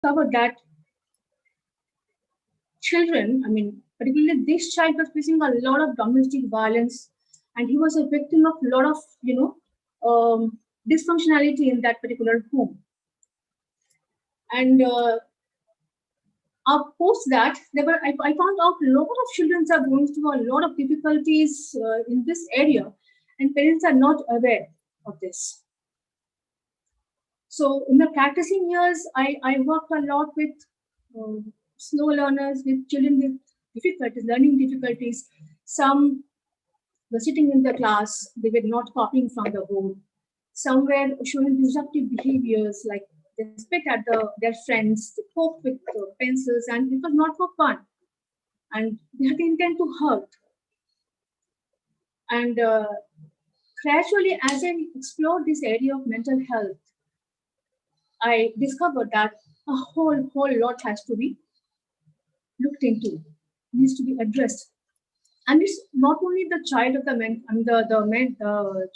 discovered that children, I mean, particularly this child was facing a lot of domestic violence, and he was a victim of a lot of, dysfunctionality in that particular home. And post that, I found out a lot of children are going through a lot of difficulties in this area, and parents are not aware of this. So in the practicing years, I worked a lot with slow learners, with children with difficulties, learning difficulties. Some were sitting in the class, they were not copying from the board. Some were showing disruptive behaviors like they spit at their friends, they poke with pencils, and it was not for fun. And they had the intent to hurt. And gradually, as I explored this area of mental health, I discovered that a whole lot has to be looked into, needs to be addressed. And it's not only the child of the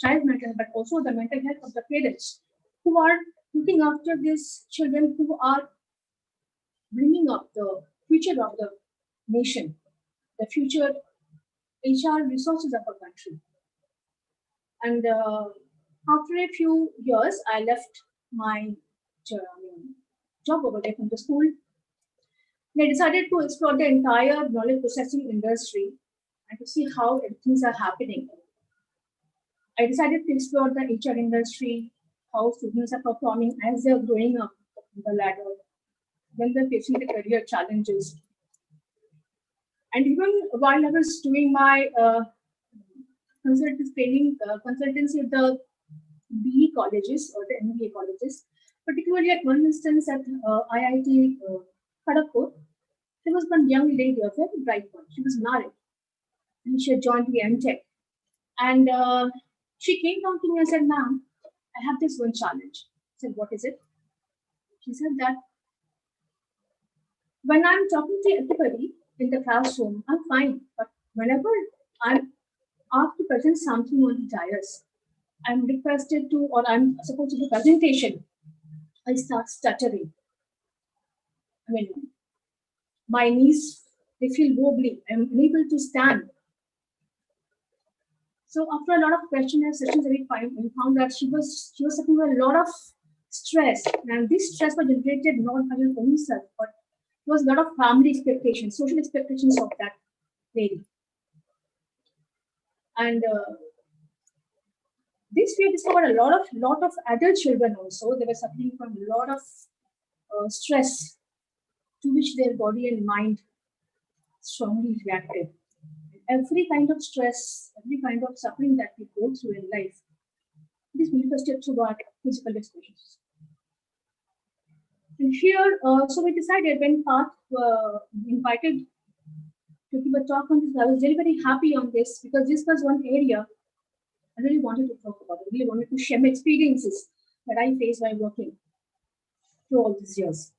child mental health, but also the mental health of the parents who are looking after these children, who are bringing up the future of the nation, the future HR resources of a country. And after a few years, I left my job over there from the school. And I decided to explore the entire knowledge processing industry and to see how things are happening. I decided to explore the HR industry, how students are performing as they're growing up the ladder, when they're facing the career challenges. And even while I was doing my consultancy at the BE colleges or the MBA colleges, particularly at one instance at IIT Kharagpur, there was one young lady, a very bright one. She was married and she had joined the MTech. And she came down to me and said, "Ma'am, I have this one challenge." I said, "What is it?" She said that when I'm talking to everybody in the classroom, I'm fine. But whenever I'm asked to present something on the dais, I'm requested to, or I'm supposed to do presentation, I start stuttering. I mean, my knees, they feel wobbly. I'm unable to stand. So after a lot of question and sessions, we found that she was suffering a lot of stress, and this stress was generated not by her own self, but there was a lot of family expectations, social expectations of that lady. And this we discovered a lot of adult children also. They were suffering from a lot of stress to which their body and mind strongly reacted. Every kind of stress, every kind of suffering that we go through in life, it is manifested through our physical expressions. And here, so we decided when Parth invited to give a talk on this, I was very, very happy on this because this was one area I really wanted to talk about. I really wanted to share my experiences that I faced while working through all these years.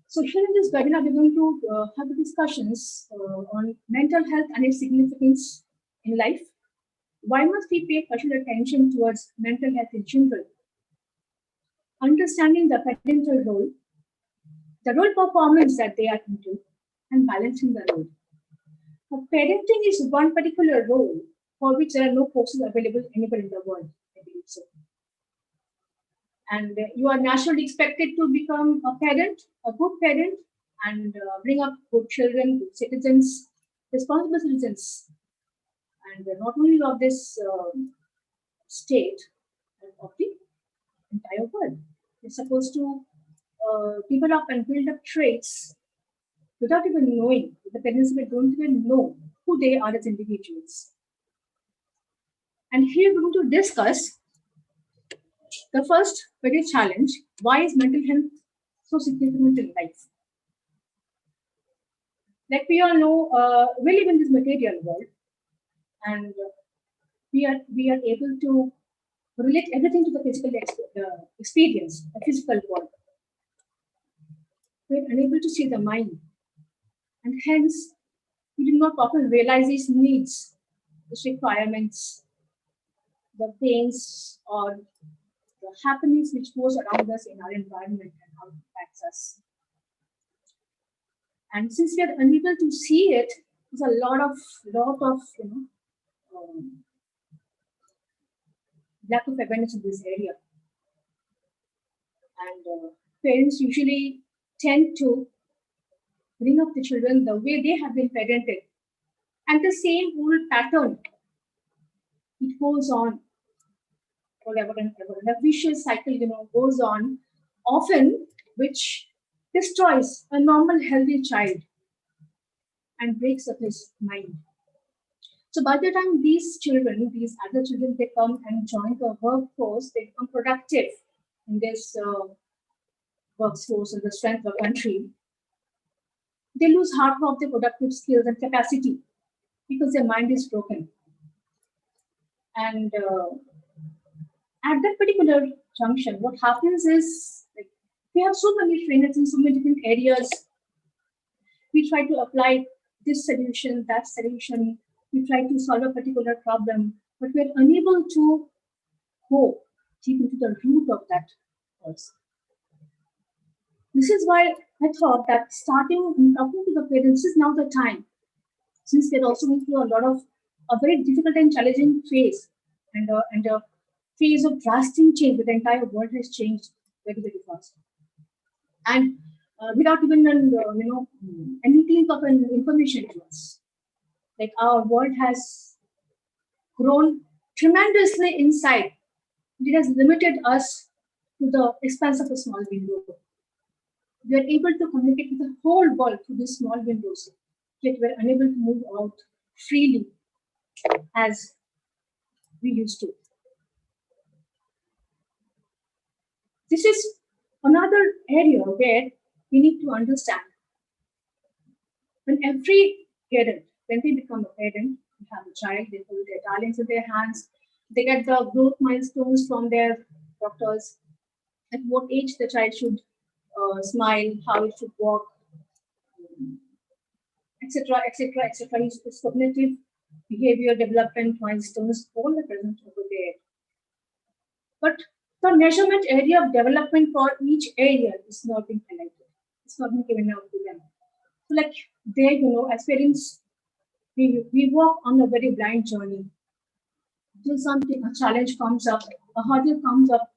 So here in this webinar, we're going to have the discussions on mental health and its significance in life. Why must we pay special attention towards mental health in children? Understanding the parental role, the role performance that they are into, and balancing the role. Now, parenting is one particular role for which there are no courses available anywhere in the world, I believe so. And you are naturally expected to become a parent, a good parent, and bring up good children, good citizens, responsible citizens, and not only of this state, but of the entire world. You're supposed to develop and build up traits without even knowing. The parents don't even know who they are as individuals. And here we're going to discuss the first very challenge: why is mental health so significant in life? Like we all know, we live in this material world, and we are able to relate everything to the physical experience, the physical world. We're unable to see the mind, and hence we do not often realize these needs, these requirements, the pains or the happenings which goes around us in our environment. how it impacts us. And since we are unable to see it, there's a lot of lack of awareness in this area. And parents usually tend to bring up the children the way they have been parented. And the same old pattern, it goes on forever and ever. The vicious cycle, goes on, often which destroys a normal, healthy child and breaks up his mind. So by the time these other children, they come and join the workforce, they become productive in this workforce and the strength of the country, they lose half of their productive skills and capacity because their mind is broken. And at that particular junction, what happens is, like, we have so many trainers in so many different areas. We try to apply this solution, that solution. We try to solve a particular problem, but we're unable to go deep into the root of that cause. This is why I thought that starting and talking to the parents is now the time, since they're also going through a very difficult and challenging phase, and a phase of drastic change, where the entire world has changed very, very fast. And without even anything of an information to us, like our world has grown tremendously inside. It has limited us to the expanse of a small window. We are able to communicate with the whole world through these small windows, yet we are unable to move out freely as we used to. This is another area where we need to understand. When every parent, when they become a parent, they have a child, they hold their darlings in their hands, they get the growth milestones from their doctors, at what age the child should smile, how it should walk, etc., etc., etc. Its cognitive behavior development milestones, all are present over there. But the measurement area of development for each area is not being highlighted. It's not being given out to them. So, like there, as parents, we walk on a very blind journey. Till something, a challenge comes up, a hurdle comes up,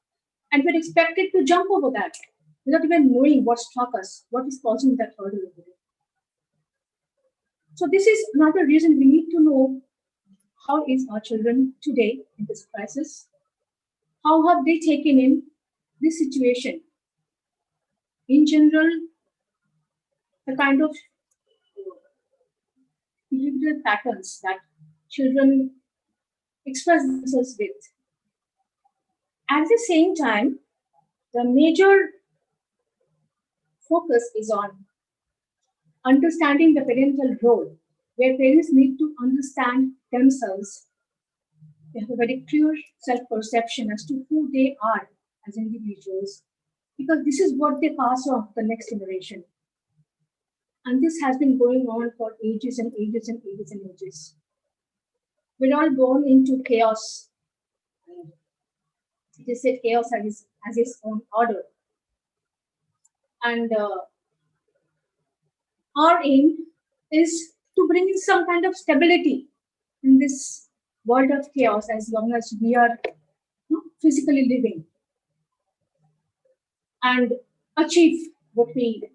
and we're expected to jump over that without even knowing what struck us, what is causing that hurdle over there. So this is another reason we need to know how is our children today in this crisis. How have they taken in this situation? In general, the kind of behavioral patterns that children express themselves with. At the same time, the major focus is on understanding the parental role, where parents need to understand themselves. They have a very clear self-perception as to who they are as individuals, because this is what they pass on to the next generation. And this has been going on for ages and ages and ages and ages. We're all born into chaos. It is said chaos has its own order. And our aim is to bring in some kind of stability in this world of chaos as long as we are physically living, and achieve what we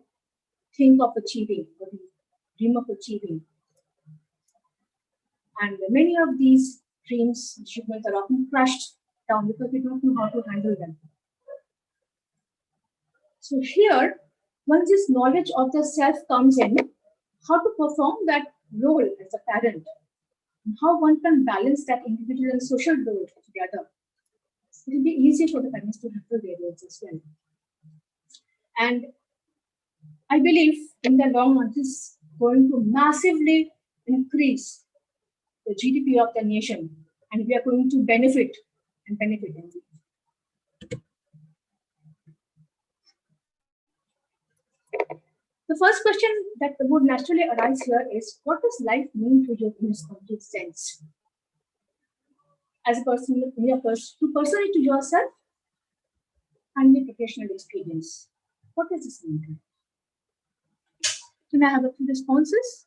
think of achieving, what we dream of achieving. And many of these dreams, achievements are often crushed down because we don't know how to handle them. So here, once this knowledge of the self comes in, how to perform that role as a parent, and how one can balance that individual and social role together. It will be easier for the parents to handle their roles as well. And I believe in the long run, this is going to massively increase the GDP of the nation, and we are going to benefit and benefit indeed. The first question that would naturally arise here is, what does life mean to you in its complete sense? As a person, personally to yourself and your professional experience. What does this mean? Can I have a few responses?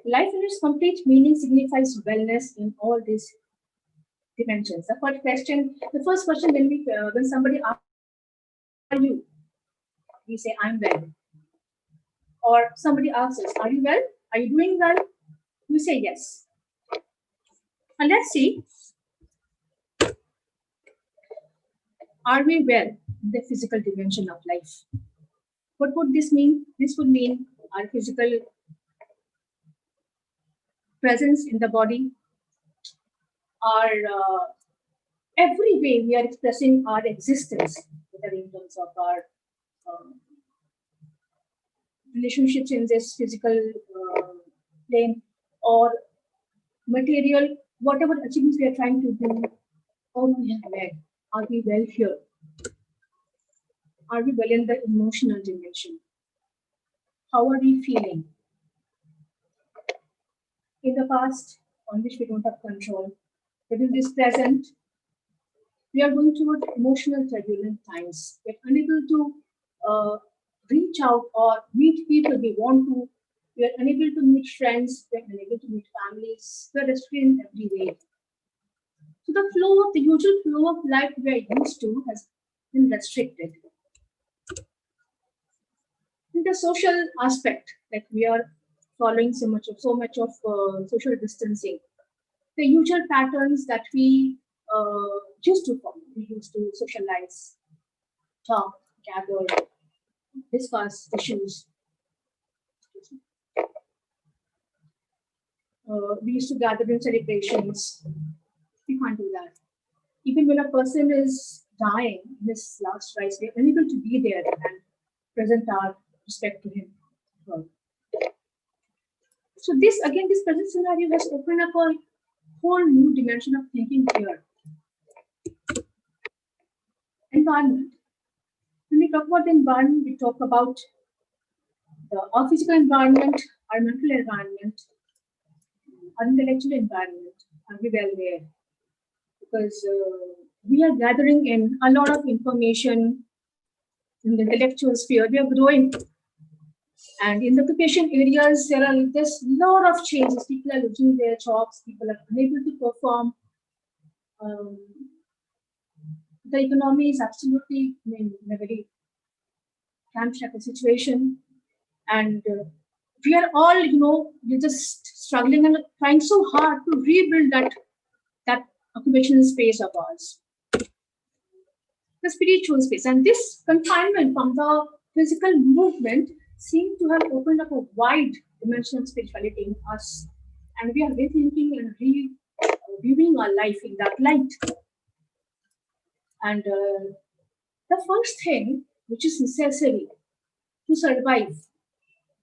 Life in its complete meaning signifies wellness in all these dimensions. The first question when somebody asks, "Are you?" We say, "I'm well." Or somebody asks us, "Are you well? Are you doing well?" We say yes. And let's see, are we well in the physical dimension of life? What would this mean? This would mean our physical presence in the body, our every way we are expressing our existence, whether in terms of our relationships in this physical plane or material, whatever achievements we are trying to do, how we have led. Are we well here? Are we well in the emotional dimension? How are we feeling? In the past, on which we don't have control, but in this present, we are going toward emotional turbulent times. We're unable to reach out or meet people we want to. We are unable to meet friends. We are unable to meet families. We are restrained every way. So the usual flow of life we are used to has been restricted. In the social aspect, like we are following so much of social distancing, the usual patterns that we used to follow. We used to socialize, talk, gather, discuss issues. We used to gather in celebrations. We can't do that. Even when a person is dying in his last rites, we are unable to be there and present our respect to him. So this present scenario has opened up a whole new dimension of thinking here. Environment. When we talk about the environment, we talk about our physical environment, our mental environment, our intellectual environment. Are we well there? Because we are gathering in a lot of information in the intellectual sphere. We are growing. And in the occupation areas, there's a lot of changes. People are losing their jobs. People are unable to perform. The economy is absolutely in a very ramshackle situation. And we are all, we're just struggling and trying so hard to rebuild that occupational space of ours, the spiritual space. And this confinement from the physical movement seemed to have opened up a wide dimension of spirituality in us. And we are rethinking and reviewing our life in that light. And the first thing which is necessary to survive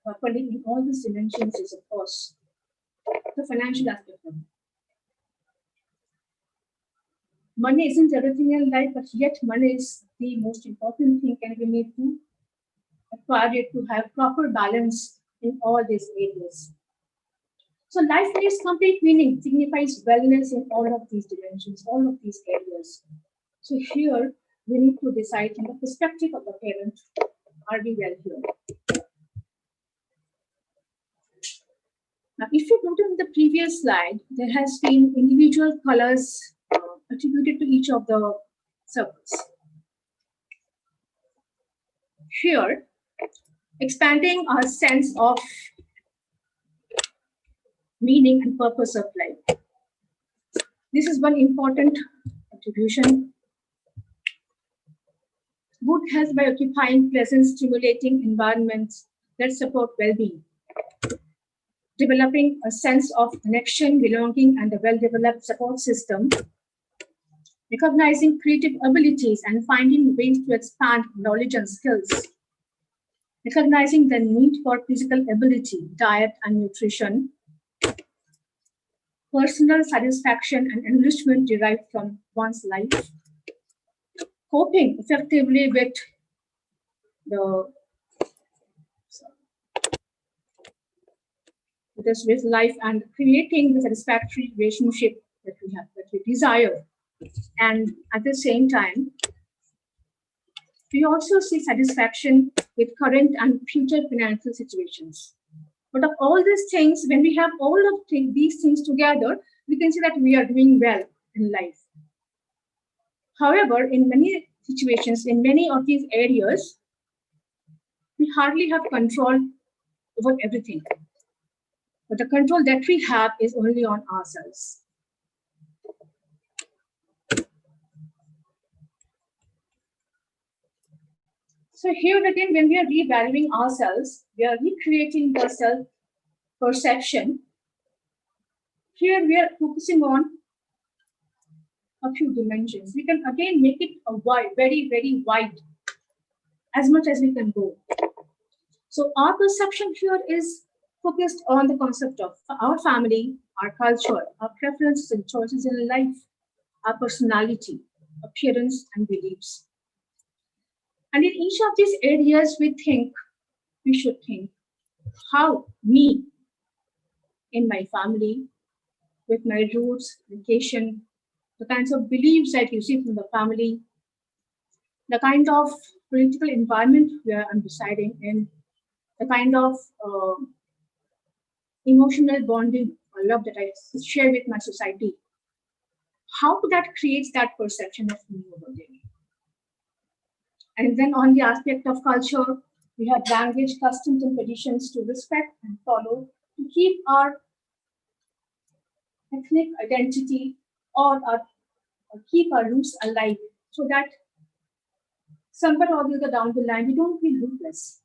properly in all these dimensions is, of course, the financial aspect of it. Money isn't everything in life, but yet money is the most important thing, and we need to acquire it to have proper balance in all these areas. So life in its complete meaning signifies wellness in all of these dimensions, all of these areas. So here we need to decide from the perspective of the parent, are we well here? Now, if you notice in the previous slide, there has been individual colors attributed to each of the circles. Here, expanding our sense of meaning and purpose of life. This is one important attribution. Good health by occupying pleasant, stimulating environments that support well-being. Developing a sense of connection, belonging, and a well-developed support system. Recognizing creative abilities and finding ways to expand knowledge and skills. Recognizing the need for physical ability, diet, and nutrition. Personal satisfaction and enrichment derived from one's life. Coping effectively with the with life and creating the satisfactory relationship that we have, that we desire. And at the same time, we also see satisfaction with current and future financial situations. But of all these things, when we have all of these things together, we can see that we are doing well in life. However, in many situations, in many of these areas, we hardly have control over everything. But the control that we have is only on ourselves. So here again, when we are revaluing ourselves, we are recreating the self-perception. Here we are focusing on a few dimensions. We can again make it a wide, very, very wide, as much as we can go. So our perception here is focused on the concept of our family, our culture, our preferences and choices in life, our personality, appearance, and beliefs. And in each of these areas, we should think how me, in my family, with my roots, education, the kinds of beliefs that you see from the family, the kind of political environment where I'm residing in, the kind of emotional bonding or love that I share with my society, how that creates that perception of me over there. And then on the aspect of culture, we have language, customs, and traditions to respect and follow to keep our ethnic identity or keep our roots alive so that somewhere or the other down the line, we don't feel rootless.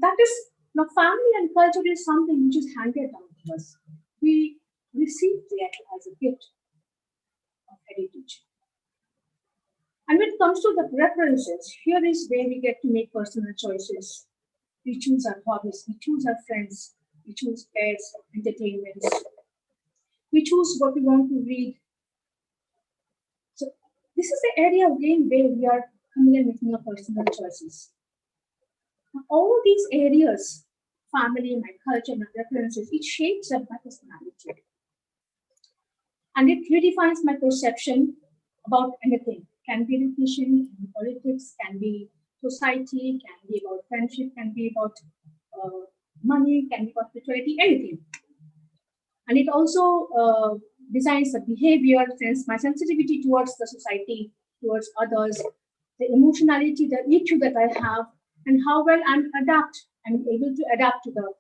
That is, now family and culture is something which is handed down to us. We receive that as a gift of heritage. And when it comes to the preferences, here is where we get to make personal choices. We choose our hobbies, we choose our friends, we choose pairs, entertainments, we choose what we want to read. So this is the area again where we are coming and making our personal choices. Now, all these areas, family, my culture, my preferences, it shapes up my personality. And it redefines my perception about anything. Can be education, can be politics, can be society, can be about friendship, can be about money, can be about spirituality, anything. And it also designs the behavior, my sensitivity towards the society, towards others, the emotionality, the EQ that I have, and how well I'm able to adapt to the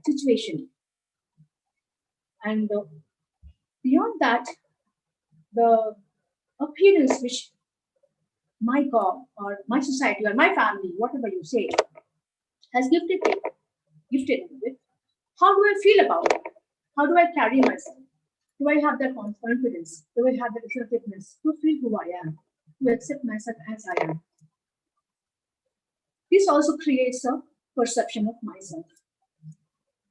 situation. And beyond that, the appearance which my God or my society or my family, whatever you say, has gifted me with. How do I feel about it? How do I carry myself? Do I have that confidence? Do I have that assertiveness to feel who I am, to accept myself as I am? This also creates a perception of myself.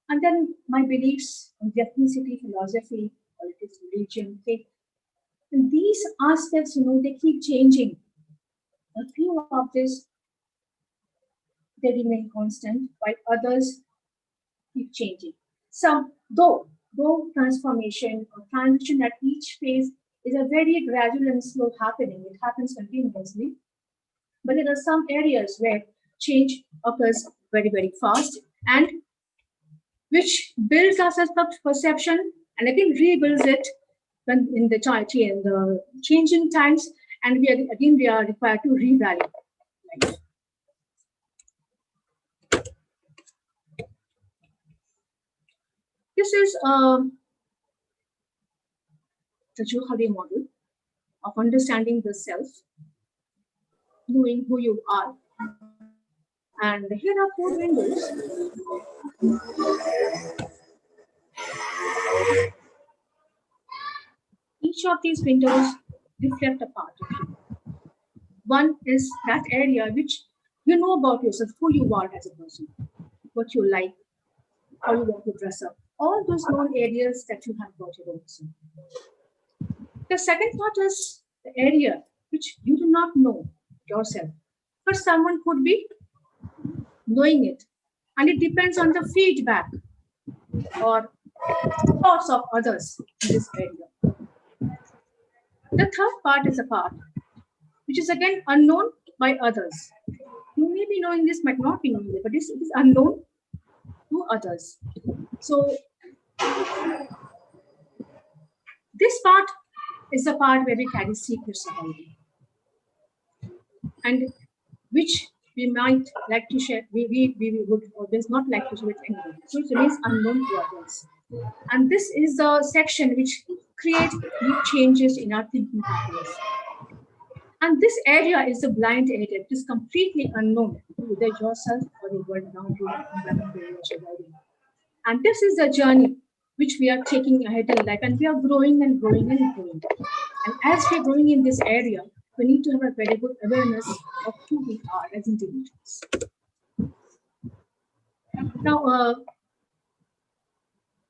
And then my beliefs on ethnicity, philosophy, politics, religion, faith. And these aspects, they keep changing. A few of these, they remain constant, while others keep changing. Some, though transformation or transition at each phase is a very gradual and slow happening. It happens continuously. But there are some areas where change occurs very, very fast and which builds our self-perception and again rebuilds it when in the changing times, and we are required to revalue. Right? This is the Johari model of understanding the self, knowing who you are. And here are 4 windows. Each of these windows reflect a part of you. One is that area which you know about yourself, who you are as a person, what you like, how you want to dress up, all those known areas that you have about your own self. The second part is the area which you do not know yourself. For someone could be knowing it. And it depends on the feedback or thoughts of others in this area. The third part is a part which is again unknown by others. You may be knowing this, might not be knowing it, but it is unknown to others. So this part is the part where we carry secrets about it, and which we might like to share, we would always not like to share with anyone. So it remains unknown to others. And this is the section which creates new changes in our thinking patterns. And this area is the blind area. It is completely unknown to either yourself or the world around you. And this is the journey which we are taking ahead in life, and we are growing and growing and growing. And as we are growing in this area, we need to have a very good awareness of who we are as individuals. Now,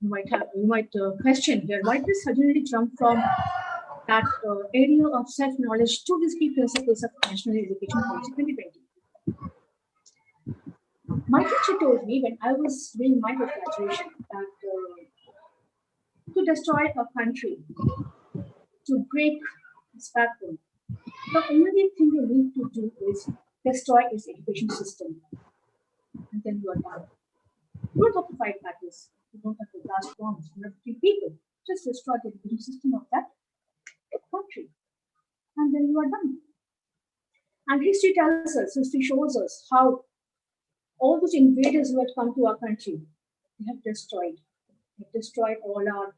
you might question here, why did we suddenly jump from that area of self-knowledge to these key principles of national education policy 2020? My teacher told me when I was doing my graduation that to destroy a country, to break its backbone, the only thing you need to do is destroy its education system. And then you are done. You don't have to fight battles. You don't have to blast bombs. You don't have to kill people. Just destroy the education system of that country. And then you are done. And history tells us, history shows us how all those invaders who had come to our country, they have destroyed. They've destroyed all our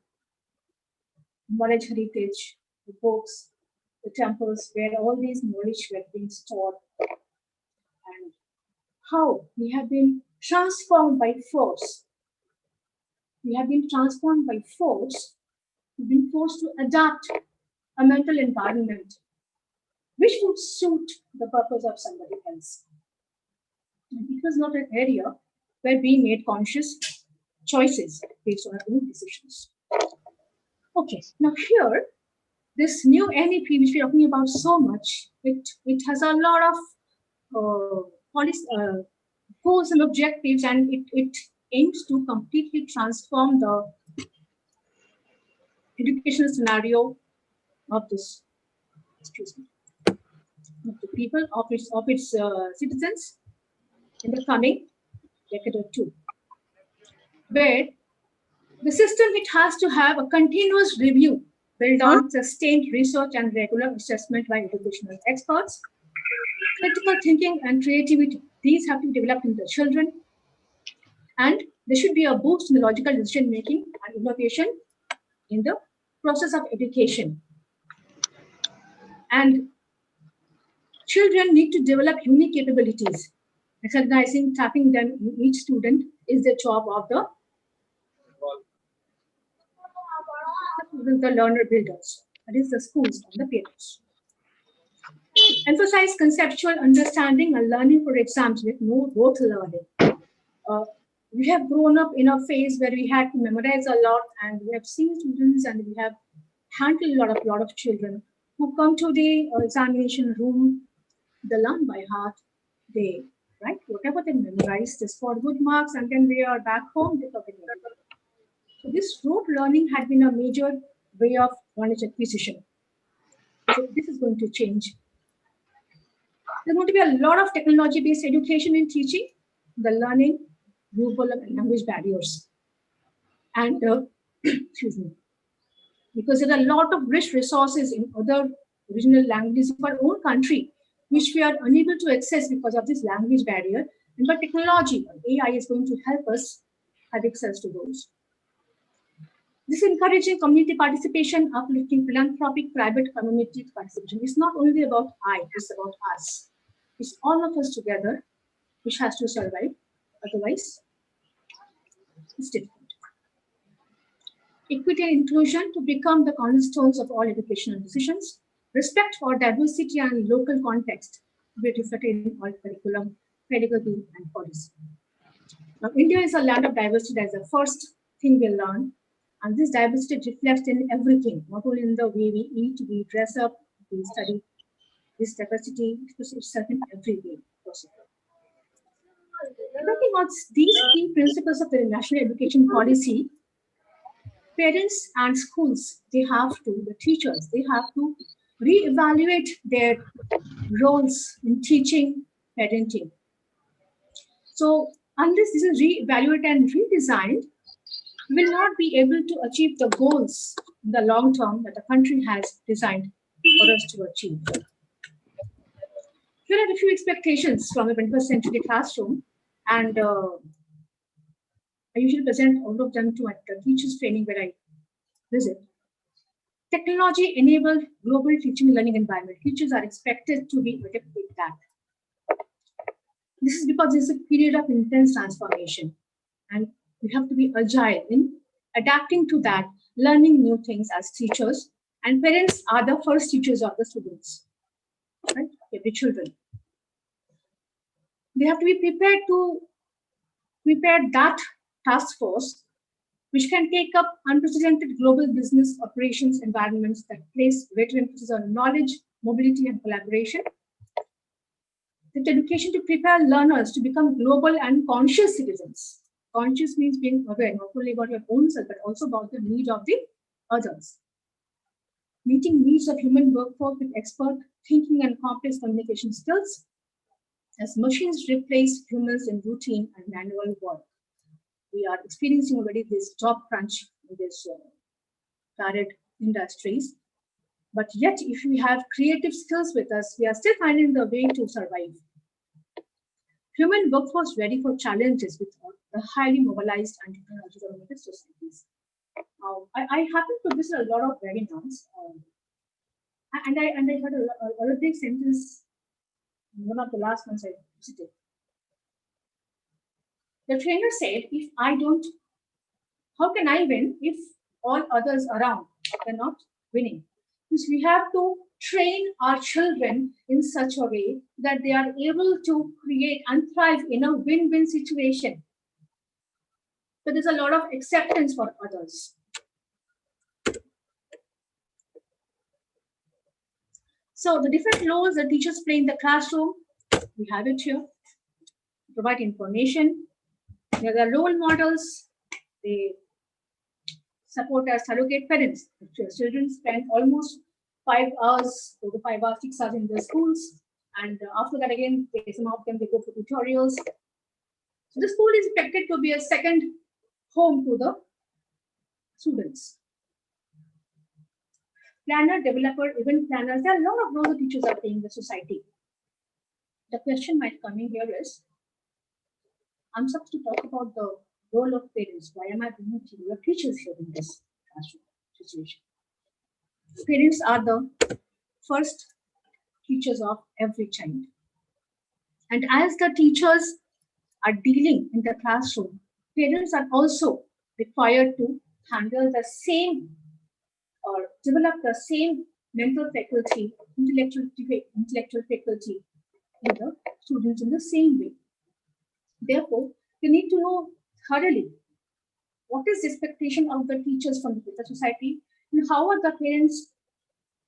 knowledge heritage, the books, the temples, where all these knowledge were being stored. And how we have been transformed by force. We have been transformed by force. We've been forced to adapt a mental environment which would suit the purpose of somebody else. And it was not an area where we made conscious choices based on our own decisions. Okay, now here, this new NEP, which we're talking about so much, it has a lot of goals and objectives, and it aims to completely transform the educational scenario of this, of the people, of its citizens in the coming decade or two, where the system, it has to have a continuous review built on sustained research and regular assessment by educational experts. Critical thinking and creativity, these have to be developed in the children, and there should be a boost in the logical decision making and innovation in the process of education. And children need to develop unique capabilities. Recognizing, tapping them in each student is the job of the learner builders, that is the schools and the parents. Emphasize conceptual understanding and learning for exams with no rote learning. We have grown up in a phase where we had to memorize a lot, and we have seen students and we have handled a lot of children who come to the examination room, they learn by heart, they write whatever they memorize, they score good marks, and then they are back home, they forget everything. So this rote learning had been a major way of knowledge acquisition. So this is going to change. There's going to be a lot of technology-based education in teaching, the learning, verbal and language barriers. And, excuse me, because there are a lot of rich resources in other original languages of our own country, which we are unable to access because of this language barrier. And but technology, AI, is going to help us have access to those. This encouraging community participation, uplifting philanthropic private community participation. It's not only about I, it's about us. It's all of us together which has to survive. Otherwise, it's difficult. Equity and inclusion to become the cornerstones of all educational decisions. Respect for diversity and local context to be reflected in all curriculum, pedagogy, and policy. Now, India is a land of diversity. That's the first thing we learn. And this diversity reflects in everything, not only in the way we eat, we dress up, we study. this capacity expresses itself in every way possible. Talking about these key principles of the national education policy, parents and schools, the teachers, they have to reevaluate their roles in teaching, parenting. So unless this is reevaluated and redesigned, we will not be able to achieve the goals in the long term that the country has designed for us to achieve. Here are a few expectations from the 21st century classroom, and I usually present all of them to the teachers training where I visit. Technology-enabled global teaching and learning environment. Teachers are expected to be adept with that. This is because this is a period of intense transformation, and we have to be agile in adapting to that, learning new things as teachers, and parents are the first teachers of the students, right? Every children. They have to be prepared to prepare that task force which can take up unprecedented global business operations environments that place greater emphasis on knowledge, mobility, and collaboration. With education to prepare learners to become global and conscious citizens. Conscious means being aware not only about your own self, but also about the need of the others. Meeting needs of human workforce with expert thinking and complex communication skills as machines replace humans in routine and manual work. We are experiencing already this job crunch in this varied industries. But yet, if we have creative skills with us, we are still finding the way to survive. Human workforce ready for challenges with the highly mobilized and technology-oriented societies. I happen to visit a lot of webinars, and I heard a lot of big sentence in one of the last ones I visited. The trainer said, if I don't, how can I win if all others around are not winning? Because we have to train our children in such a way that they are able to create and thrive in a win-win situation. So there's a lot of acceptance for others. So the different roles that teachers play in the classroom, we have it here. Provide information. There are role models. They support as surrogate parents. Children spend almost 5 hours, 4 to 5 hours, 6 hours in the schools. And after that, again, some of them, they go for tutorials. So the school is expected to be a second home to the students. Planner, developer, event planners, there are a lot of roles that teachers are playing in the society. The question might come in here is, I'm supposed to talk about the role of parents. Why am I bringing your teachers here in this classroom situation? Parents are the first teachers of every child. And as the teachers are dealing in the classroom, parents are also required to handle the same or develop the same mental faculty, intellectual faculty in the students in the same way. Therefore, you need to know thoroughly what is the expectation of the teachers from the society and how are the parents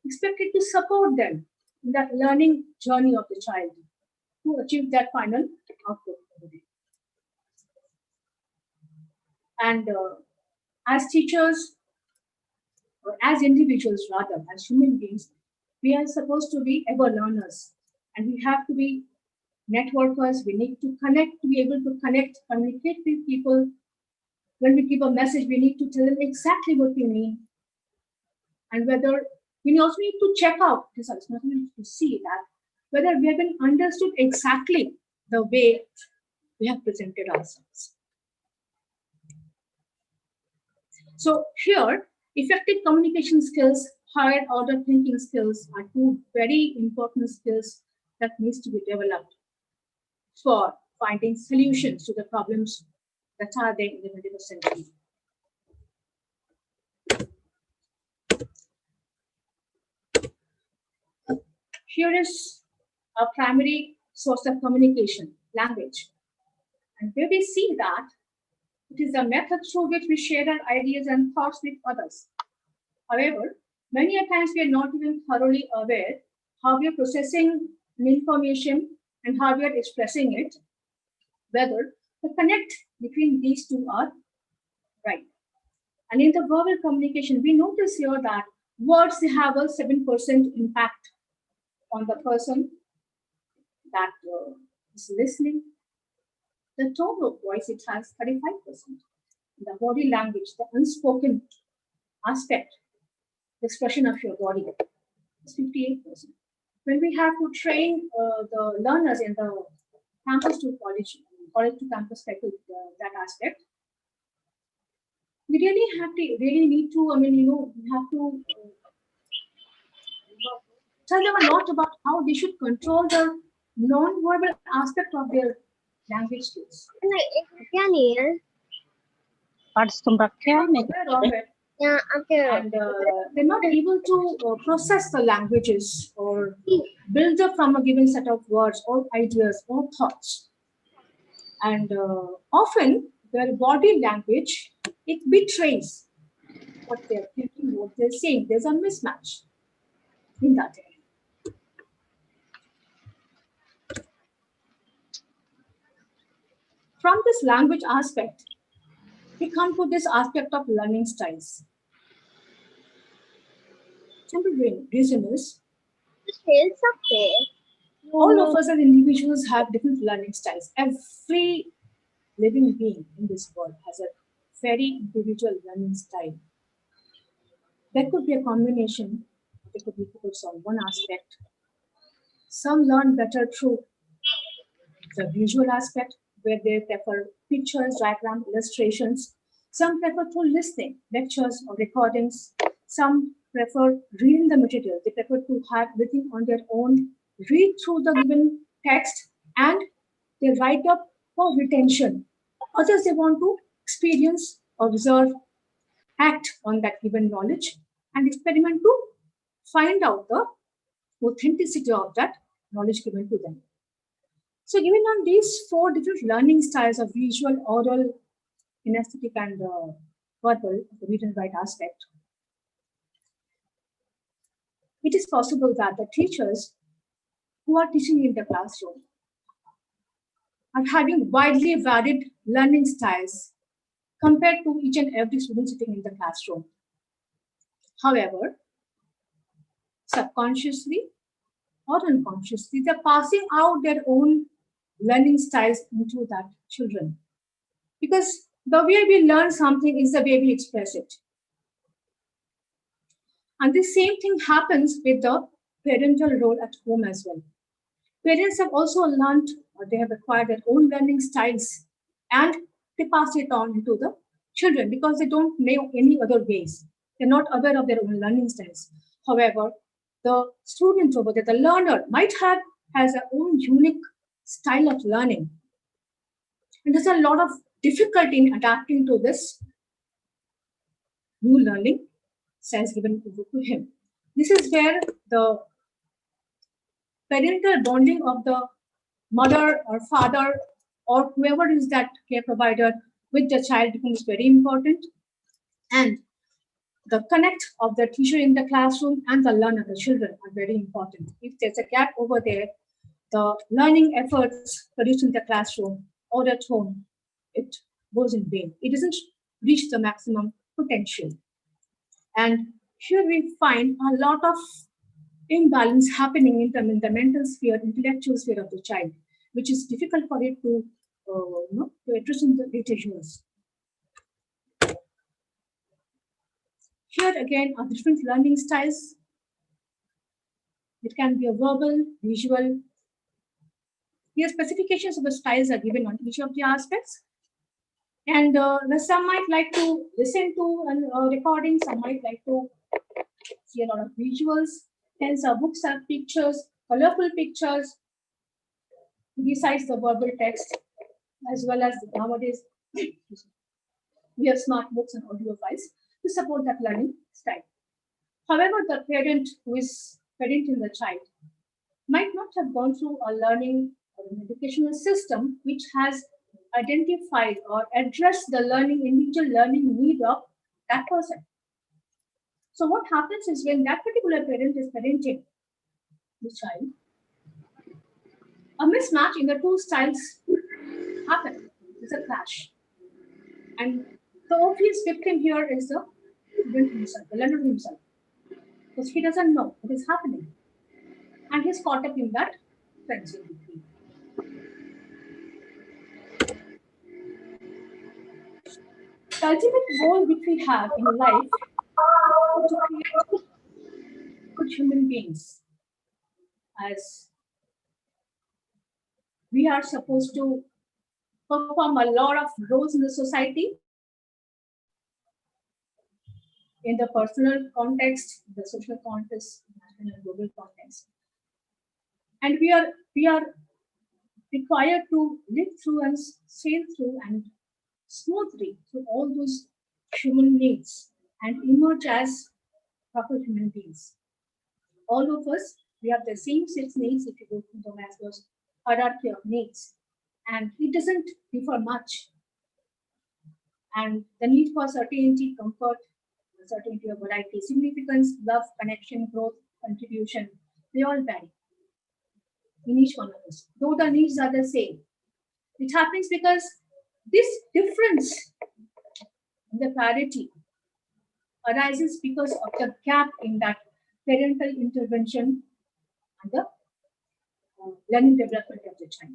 expected to support them in that learning journey of the child to achieve that final output. And as teachers, or as individuals rather, as human beings, we are supposed to be ever learners and we have to be networkers. We need to connect, to be able to connect, communicate with people. When we give a message, we need to tell them exactly what we mean. And whether we also need to check out, this is not only to see that, whether we have been understood exactly the way we have presented ourselves. So here, effective communication skills, higher order thinking skills are two very important skills that needs to be developed for finding solutions to the problems that are there in the 21st century. Here is our primary source of communication, language. And where we see that it is a method through which we share our ideas and thoughts with others. However, many a times we are not even thoroughly aware how we are processing an information and how we are expressing it, whether the connect between these two are right. And in the verbal communication, we notice here that words have a 7% impact on the person that is listening. The tone of voice, it has 35%. The body language, the unspoken aspect, the expression of your body is 58%. When we have to train the learners in the campus to college, college to campus cycle, that aspect, we really need to, we have to tell them a lot about how they should control the non-verbal aspect of their language skills. Aware of it. And they're not able to process the languages or build up from a given set of words or ideas or thoughts. And often their body language, it betrays what they're thinking, what they're saying. There's a mismatch in that area. From this language aspect, we come to this aspect of learning styles. Simple reason is all of us as individuals have different learning styles. Every living being in this world has a very individual learning style. There could be a combination, there could be focus on one aspect. Some learn better through the visual aspect, where they prefer pictures, diagram, illustrations. Some prefer through listening, lectures or recordings. Some prefer reading the material. They prefer to have everything on their own, read through the given text, and they write up for retention. Others, they want to experience, observe, act on that given knowledge, and experiment to find out the authenticity of that knowledge given to them. So, given on these four different learning styles of visual, oral, kinesthetic, and verbal, the read and write aspect, it is possible that the teachers who are teaching in the classroom are having widely varied learning styles compared to each and every student sitting in the classroom. However, subconsciously or unconsciously, they're passing out their own learning styles into that children. Because the way we learn something is the way we express it. And the same thing happens with the parental role at home as well. Parents have also learned or they have acquired their own learning styles and they pass it on to the children because they don't know any other ways. They're not aware of their own learning styles. However, the student over there, the learner, might have has their own unique style of learning. And there's a lot of difficulty in adapting to this new learning styles given over to him. This is where the parental bonding of the mother or father or whoever is that care provider with the child becomes very important. And the connect of the teacher in the classroom and the learner, the children, are very important. If there's a gap over there, the learning efforts produced in the classroom or at home, it goes in vain. It doesn't reach the maximum potential. And here we find a lot of imbalance happening in the mental sphere, intellectual sphere of the child, which is difficult for it to address in the later years. Here again are different learning styles. It can be a verbal, visual. Here specifications of the styles are given on each of the aspects. And some might like to listen to a recording, some might like to see a lot of visuals. Hence, our books have pictures, colorful pictures, besides the verbal text, as well as nowadays we have smart books and audio files to support that learning style. However, the parent who is parenting the child might not have gone through a learning or an educational system which has identified or addressed the individual learning need of that person. So what happens is when that particular parent is parenting, this child, a mismatch in the two styles happen. It's a clash. And the obvious victim here is the student himself, the learner himself, because he doesn't know what is happening. And he's caught up in that frenzy between. The ultimate goal which we have in life is to create good human beings, as we are supposed to perform a lot of roles in the society, in the personal context, the social context, national and global context. And we are required to live through and sail through and smoothly through all those human needs and emerge as proper human beings. All of us, we have the same six needs if you go to the Maslow's hierarchy of needs. And it doesn't differ much. And the need for certainty, comfort, the certainty of variety, significance, love, connection, growth, contribution, they all vary in each one of us. Though the needs are the same. It happens because this difference in the priority arises because of the gap in that parental intervention and the learning development of the child.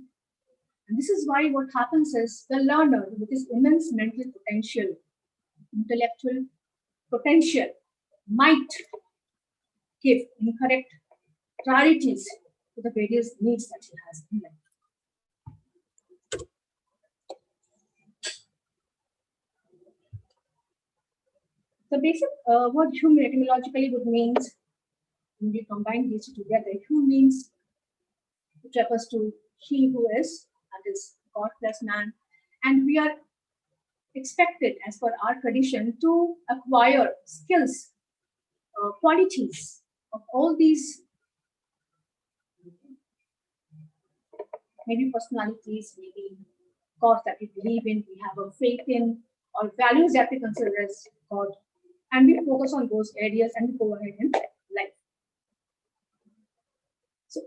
And this is why what happens is the learner with his immense mental potential, intellectual potential, might give incorrect priorities to the various needs that he has in life. The basic word human etymologically would means, when we combine these two together, human means, which refers to he who is, that is God plus man, and we are expected, as per our tradition, to acquire skills, qualities of all these, maybe personalities, maybe cause that we believe in, we have a faith in, or values that we consider as God, and we focus on those areas and we go ahead in life. So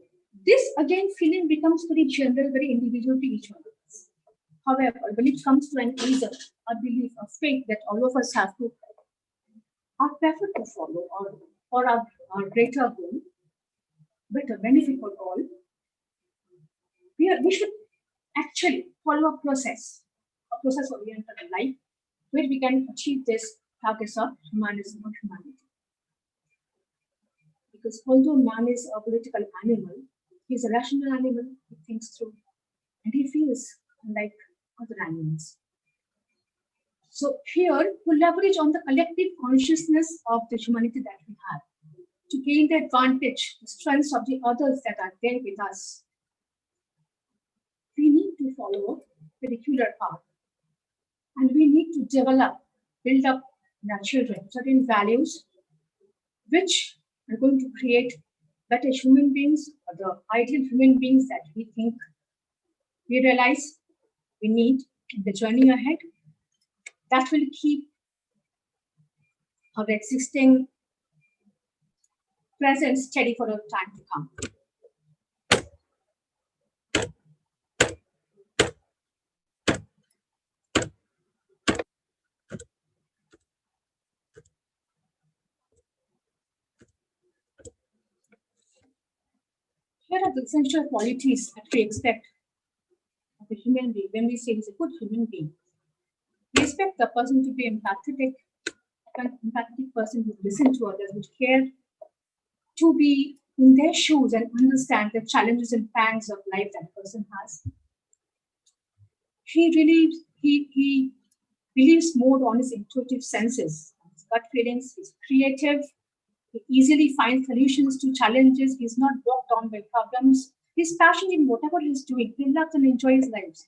this again feeling becomes very general, very individual to each one of us. However, when it comes to an reason, a belief, a faith that all of us have to are preferred to follow, or for our greater goal, better benefit for all, we should actually follow a process-oriented life where we can achieve this targets of humanism or humanity. Because although man is a political animal, he is a rational animal, he thinks through, and he feels like other animals. So here, to leverage on the collective consciousness of the humanity that we have, to gain the advantage, the strengths of the others that are there with us, we need to follow a particular path. And we need to build up in our children certain values which are going to create better human beings, or the ideal human beings that we think we realize we need in the journey ahead. That will keep our existing present steady for a time to come. Here are the essential qualities that we expect of a human being when we say he's a good human being. We expect the person to be empathetic, an empathetic person who listens to others, would care, to be in their shoes and understand the challenges and pangs of life that person has. He believes more on his intuitive senses, his gut feelings. He's creative. He easily finds solutions to challenges. He's not bogged down by problems. He's passionate in whatever he's doing. He loves and enjoys life.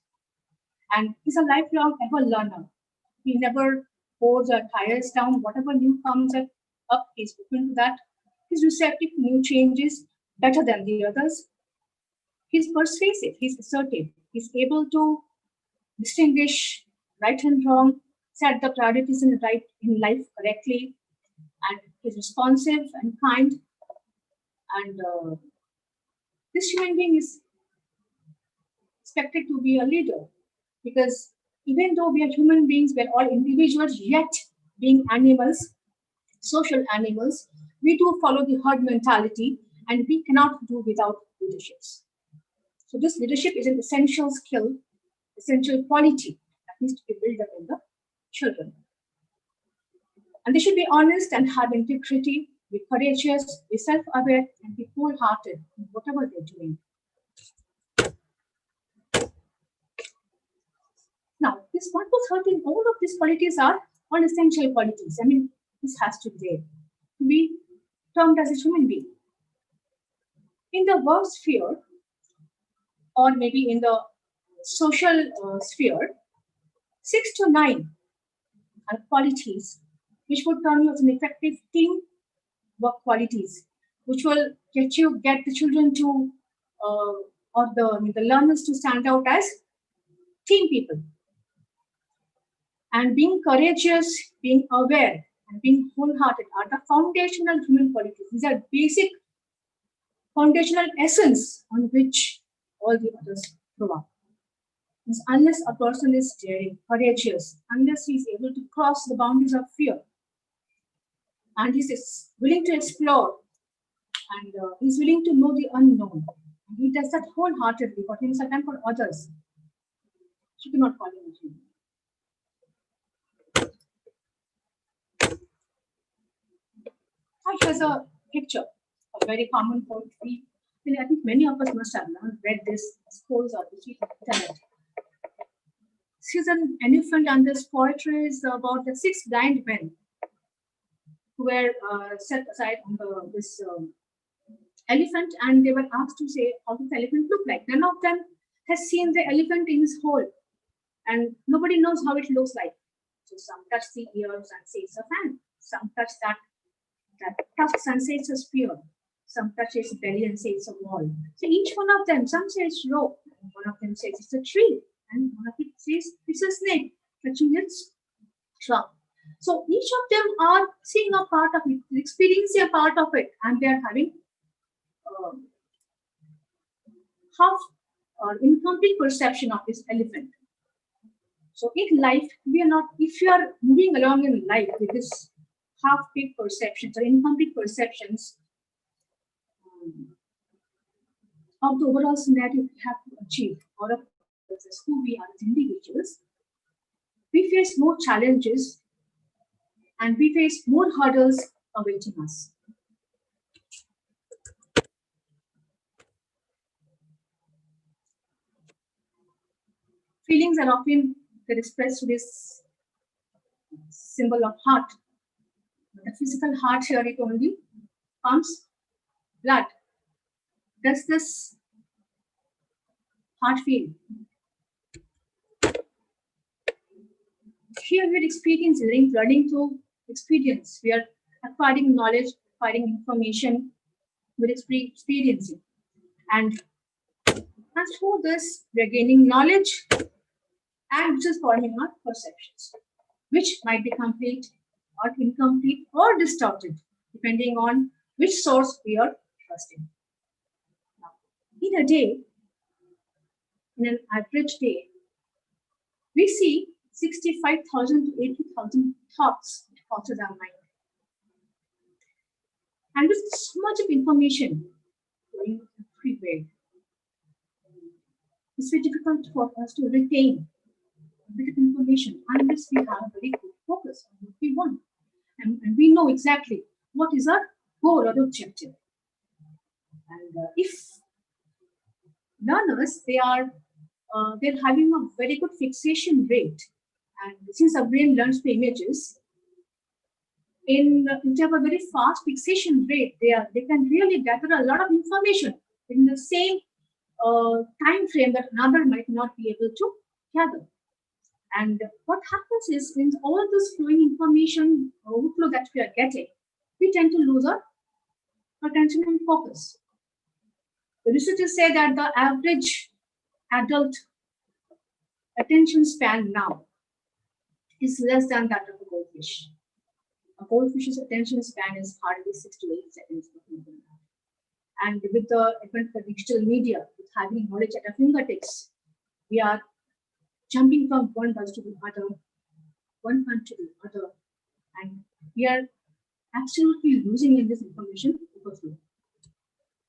And he's a lifelong ever learner. He never holds or tires down. Whatever new comes up, he's open to that. He's receptive to new changes better than the others. He's persuasive. He's assertive. He's able to distinguish right and wrong, set the priorities in life correctly, and he's responsive and kind, and this human being is expected to be a leader, because even though we are human beings, we are all individuals, yet being animals, social animals, we do follow the herd mentality, and we cannot do without leaderships. So this leadership is an essential skill, essential quality that needs to be built up in the children. And they should be honest and have integrity, be courageous, be self-aware, and be wholehearted in whatever they're doing. Now, this 1 to 13, all of these qualities are all essential qualities. I mean, this has to be there to be termed as a human being. In the work sphere, or maybe in the social sphere, 6 to 9 are qualities which would turn you as an effective team work qualities, which will get the children to or the learners to stand out as team people. And being courageous, being aware, and being wholehearted are the foundational human qualities. These are basic foundational essence on which all the others grow up. Because unless a person is daring, courageous, unless he is able to cross the boundaries of fear, and he is willing to explore, and he's willing to know the unknown, and he does that wholeheartedly for himself and for others, you cannot call him a human. Here's a picture, a very common poetry. I think many of us must have read this scrolls or the internet. This is an elephant, and this poetry is about the 6 blind men who were set aside on this elephant, and they were asked to say how does the elephant look like. None of them has seen the elephant in his hole, and nobody knows how it looks like. So some touch the ears and say it's a fan. Some touch that tusks and say it's a spear. Some touch its belly and say it's a wall. So each one of them, some say it's rope, and one of them says it's a tree, and one of it says it's a snake touching its trunk. So each of them are seeing a part of it, experiencing a part of it, and they are having half or incomplete perception of this elephant. So in life, we are not, if you are moving along in life with this half-baked perceptions or incomplete perceptions of the overall scenario we have to achieve, or of who we are as individuals, we face more challenges and we face more hurdles awaiting us. Feelings are often expressed to this symbol of heart. The physical heart here, it only pumps blood. Does this heart feel? Here we are experiencing, learning through experience. We are acquiring knowledge, acquiring information, we're experiencing. And through this, we are gaining knowledge, and which is forming our perceptions, which might be complete or incomplete or distorted, depending on which source we are trusting. Now, in a day, in an average day, we see 65,000 to 80,000 thoughts that crosses our mind. And with so much of information going everywhere, it's very difficult for us to retain a bit of information unless we have a very good focus on what we want. And we know exactly what is our goal or objective. And if learners, they're having a very good fixation rate, and since our brain learns through images, in they have a very fast fixation rate, they can really gather a lot of information in the same time frame that another might not be able to gather. And what happens is, in all this flowing information overflow that we are getting, we tend to lose our attention and focus. The researchers say that the average adult attention span now is less than that of a goldfish. A goldfish's attention span is hardly 6 to 8 seconds. And with the advent of the digital media, with having knowledge at our fingertips, we are jumping from one bus to the other, one fund to the other, and we are absolutely losing in this information overflow.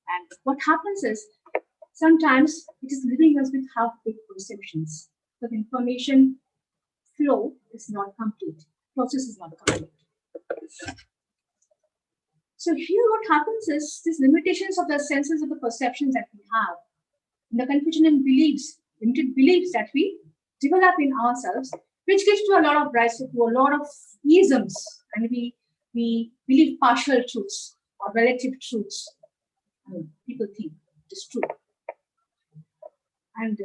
And what happens is sometimes it is leaving us with half-baked perceptions. The information flow is not complete, process is not complete. So here what happens is these limitations of the senses of the perceptions that we have, the confusion and beliefs, limited beliefs that we develop in ourselves, which gives to a lot of rise to a lot of isms, and we believe partial truths or relative truths. People think it is true. And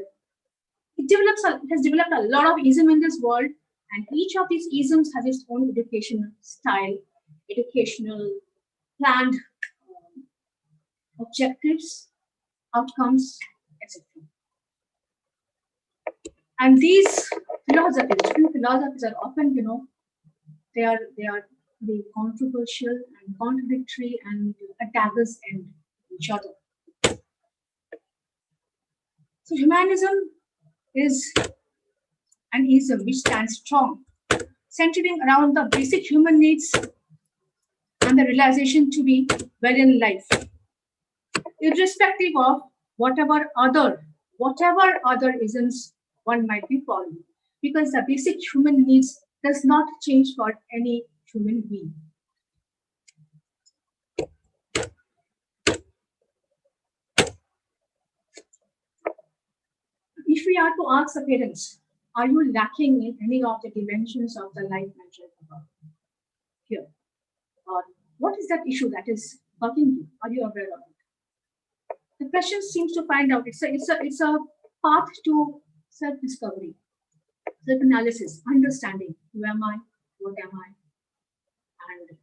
it has developed a lot of ism in this world, and each of these isms has its own educational style, educational planned objectives, outcomes, etc. And these philosophies are often, they are very controversial and contradictory and at daggers end each other. So humanism is an ism which stands strong, centering around the basic human needs and the realization to be well in life, irrespective of whatever other isms one might be following, because the basic human needs does not change for any human being. If we are to ask the parents, are you lacking in any of the dimensions of the life mentioned above here? Or what is that issue that is bugging you? Are you aware of it? The question seems to find out it's a path to self-discovery, self-analysis, understanding who am I, what am I, and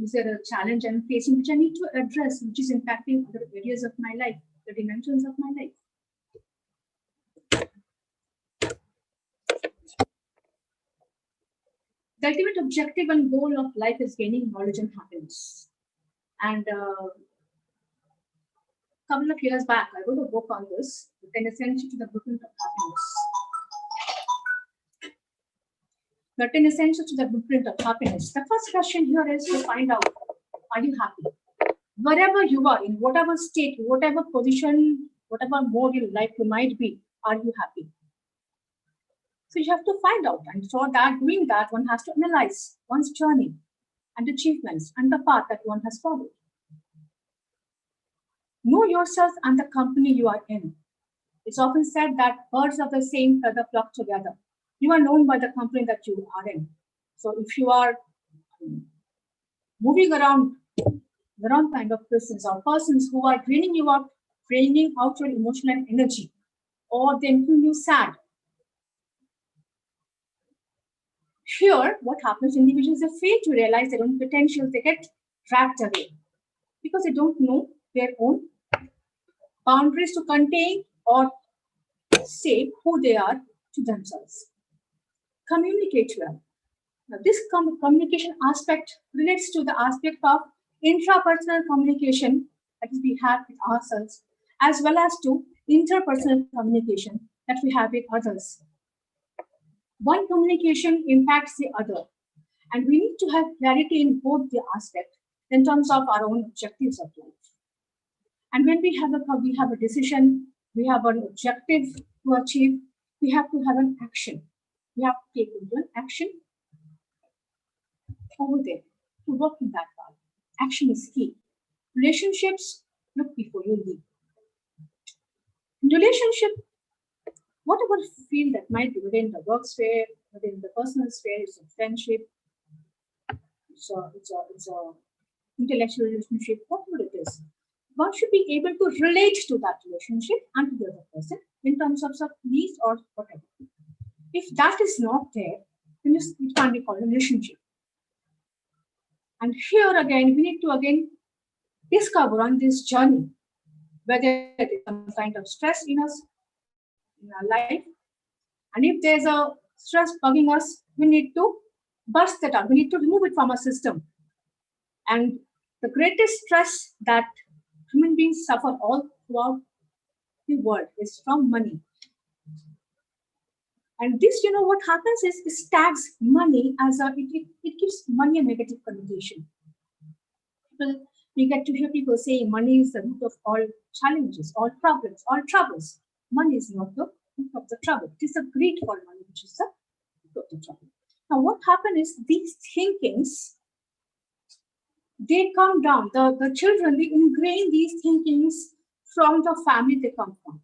is there a challenge I'm facing which I need to address, which is impacting other areas of my life, the dimensions of my life. The ultimate objective and goal of life is gaining knowledge and happiness. And a couple of years back, I wrote a book on this, The Essential to the Blueprint of Happiness. The 10 Essentials to the Blueprint of Happiness. The first question here is to find out, are you happy? Wherever you are, in whatever state, whatever position, whatever mode in life you might be, are you happy? So you have to find out, and for that, doing that, one has to analyze one's journey and achievements and the path that one has followed. Know yourself and the company you are in. It's often said that birds of the same feather flock together. You are known by the company that you are in. So if you are moving around the wrong kind of persons or persons who are draining out your emotional energy, or they making you sad, here, what happens, individuals, they fail to realize their own potential, they get dragged away because they don't know their own boundaries to contain or say who they are to themselves. Communicate well. Now, this communication aspect relates to the aspect of intrapersonal communication that we have with ourselves, as well as to interpersonal communication that we have with others. One communication impacts the other, and we need to have clarity in both the aspects in terms of our own objectives of life. And when we have a decision, we have an objective to achieve, we have to have an action. We have to take into an action over there to work in that path. Action is key. Relationships, look before you leave. In relationship, whatever field that might be within the work sphere, within the personal sphere, it's a friendship, it's a intellectual relationship, whatever it is. One should be able to relate to that relationship and to the other person in terms of some needs or whatever. If that is not there, then it can't be called a relationship. And here again, we need to discover on this journey whether there is some kind of stress in us, in our life. And if there's a stress bugging us, we need to bust that out. We need to remove it from our system. And The greatest stress that human beings suffer all throughout the world is from money. And this, what happens is it tags money as it gives money a negative connotation. We get to hear people saying money is the root of all challenges, all problems, all troubles. Money is not the root of the trouble. It is the greed for money which is the root of the trouble. Now, what happens is these thinkings, they come down. The children, they ingrain these thinkings from the family they come from,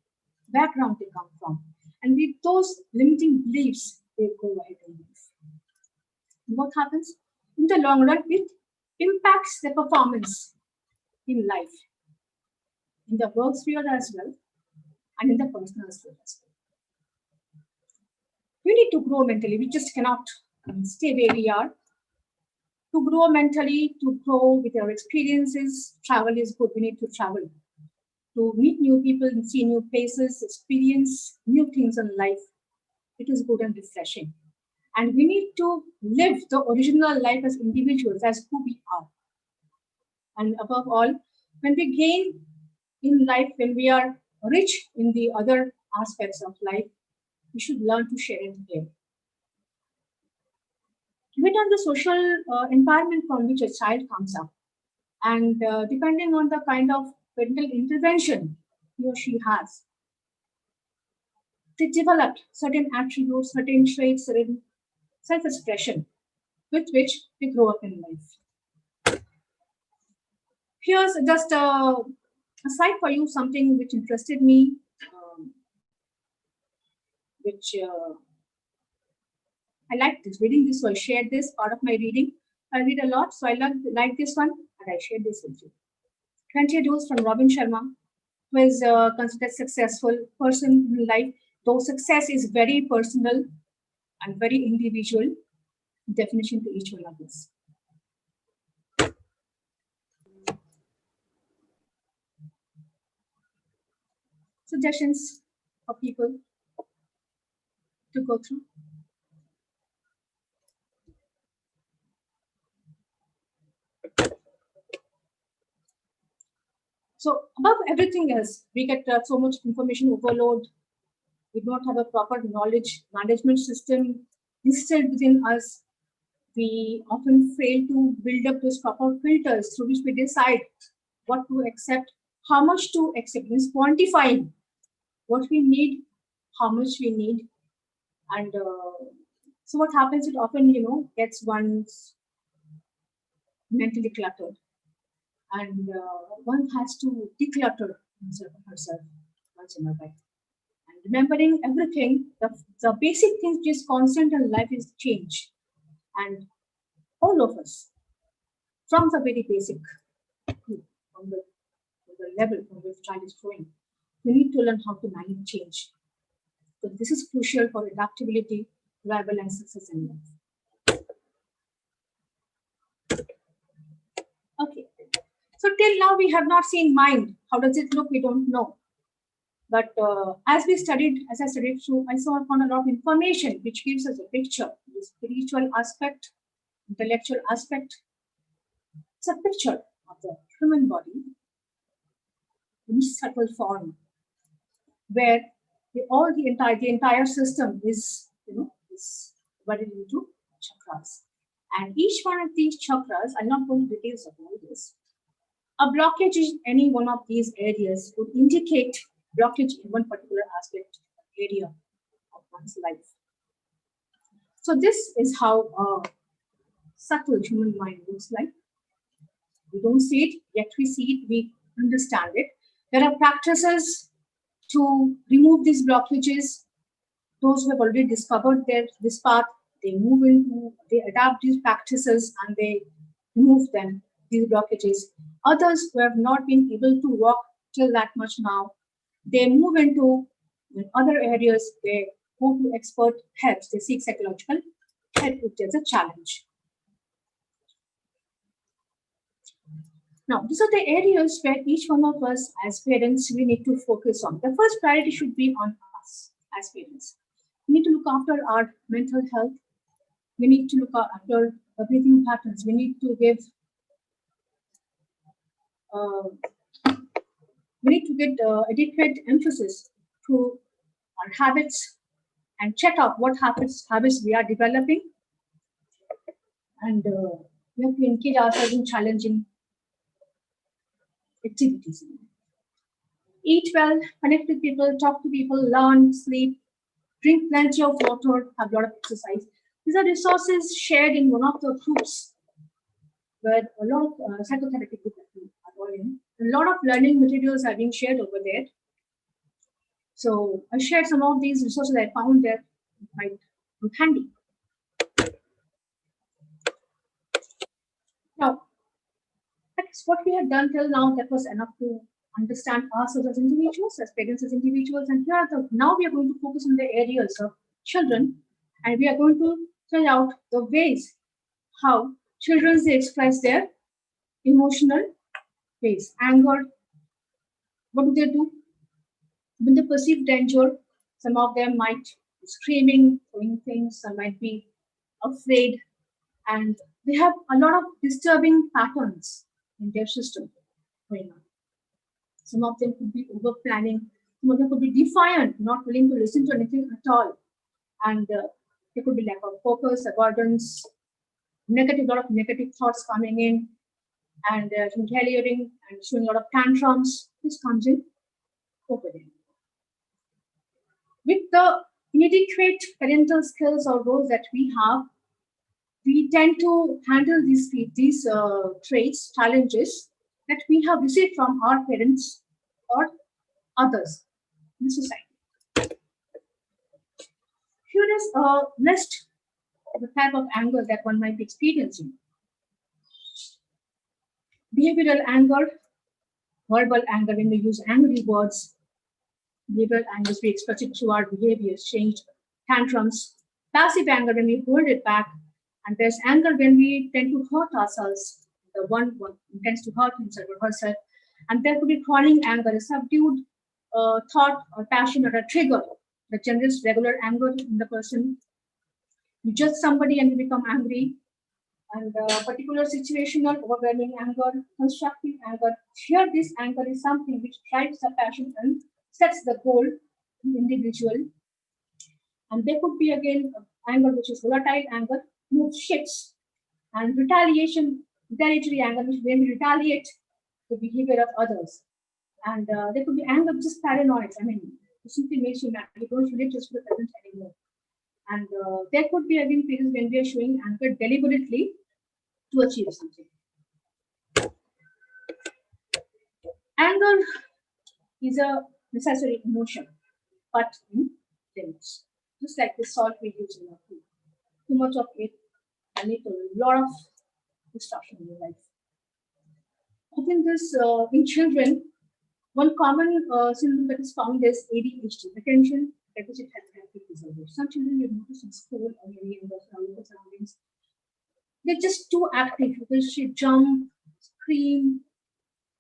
background they come from. And with those limiting beliefs, they go ahead and live. What happens? In the long run, it impacts the performance in life, in the work sphere as well, and in the personal sphere as well. We need to grow mentally. We just cannot stay where we are. To grow mentally, to grow with our experiences, travel is good. We need to travel. To meet new people and see new places, experience new things in life. It is good and refreshing. And we need to live the original life as individuals, as who we are. And above all, when we gain in life, when we are rich in the other aspects of life, we should learn to share it here. Depending on the social environment from which a child comes up, and depending on the kind of parental intervention he or she has, they develop certain attributes, certain traits, certain self-expression with which they grow up in life. Here's just a slide for you, something which interested me, which I liked this, reading this, so I shared this part of my reading. I read a lot, so I like this one, and I shared this with you. 20 Rules from Robin Sharma, who is considered a successful person in life, though success is very personal and very individual definition to each one of us. Suggestions for people to go through. So above everything else, we get so much information overload. We don't have a proper knowledge management system instilled within us. We often fail to build up those proper filters through which we decide what to accept, how much to accept, means quantifying what we need, how much we need. And so what happens, it often, gets one's mentally cluttered. And one has to declutter himself or herself once in a while. And remembering everything, the basic thing which is constant in life is change. And all of us, from the very basic, from the level from which child is growing, we need to learn how to manage change. So this is crucial for adaptability, survival, and success in life. Okay. So till now we have not seen mind. How does it look? We don't know. But as I studied through, I found a lot of information which gives us a picture. The spiritual aspect, intellectual aspect. It's a picture of the human body in subtle form, where the entire system is divided into chakras. And each one of these chakras, I'm not going to details of all this. A blockage in any one of these areas would indicate blockage in one particular aspect area of one's life. So this is how a subtle human mind looks like. We don't see it, yet we see it, we understand it. There are practices to remove these blockages. Those who have already discovered this path, they adapt these practices and they remove them, these blockages. Others who have not been able to walk till that much now, they move into other areas, they go to expert help, they seek psychological help if there's a challenge. Now, these are the areas where each one of us as parents, we need to focus on. The first priority should be on us as parents. We need to look after our mental health. We need to look after the breathing patterns. We need to give we need to get adequate emphasis to our habits and check out what habits we are developing, and we have to engage ourselves in challenging activities. Eat well, connect with people, talk to people, learn, sleep, drink plenty of water, have a lot of exercise. These are resources shared in one of the groups where a lot of psychotherapy groups are all in. A lot of learning materials are being shared over there. So I shared some of these resources I found there quite handy. Now, that's what we have done till now. That was enough to understand ourselves as individuals, as parents, as individuals. And now we are going to focus on the areas of children, and we are going to tell out the ways how children they express their emotional ways. Anger, what do they do? When they perceive danger, some of them might be screaming, throwing things, some might be afraid, and they have a lot of disturbing patterns in their system going on. Some of them could be over planning, some of them could be defiant, not willing to listen to anything at all, and there could be lack of focus, avoidance, lot of negative thoughts coming in, and retaliating and showing a lot of tantrums. This comes in over there. With the inadequate parental skills or roles that we have, we tend to handle these traits, challenges that we have received from our parents or others in the society. Here is a list of the type of anger that one might be experiencing. Behavioral anger, verbal anger when we use angry words. Behavioral anger, we express it through our behaviors, changed tantrums. Passive anger when we hold it back. And there's anger when we tend to hurt ourselves. The one tends to hurt himself or herself. And there could be crawling anger, a subdued thought or passion or a trigger that generates regular anger in the person. You judge somebody and you become angry. And particular situational, overwhelming anger, constructive anger. Here, this anger is something which drives the passion and sets the goal in the individual. And there could be again anger which is volatile anger, mood shifts, and retaliatory anger, which when we retaliate the behavior of others. And there could be anger which is paranoid. I mean, it simply makes you mad. You don't relate just to the present anymore. And there could be again cases when we are showing anger deliberately to achieve something. Anger is a necessary emotion, but in limits. Just like the salt we use in our food. Too much of it can lead to a lot of destruction in your life. I think this in children, one common syndrome that is found is ADHD, attention deficit hyperactive disorder. Some children you notice in school or maybe in the surroundings, they're just too active because they jump, scream,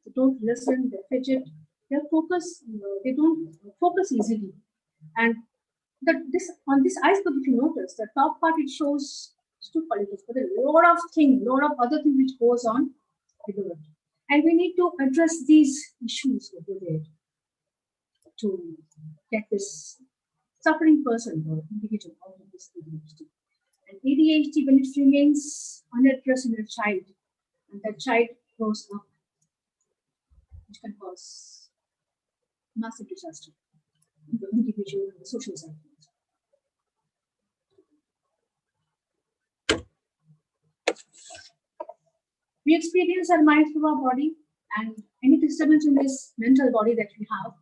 they don't listen, they fidget, they don't focus easily. And on this iceberg, if you notice, the top part it shows two qualities, but a lot of other things which goes on below it. And we need to address these issues over there to get this suffering person or individual out of this ADHD. And ADHD, when it remains unaddressed in a child, and that child grows up, which can cause massive disaster in the individual and the social side. We experience our mind through our body, and any disturbance in this mental body that we have,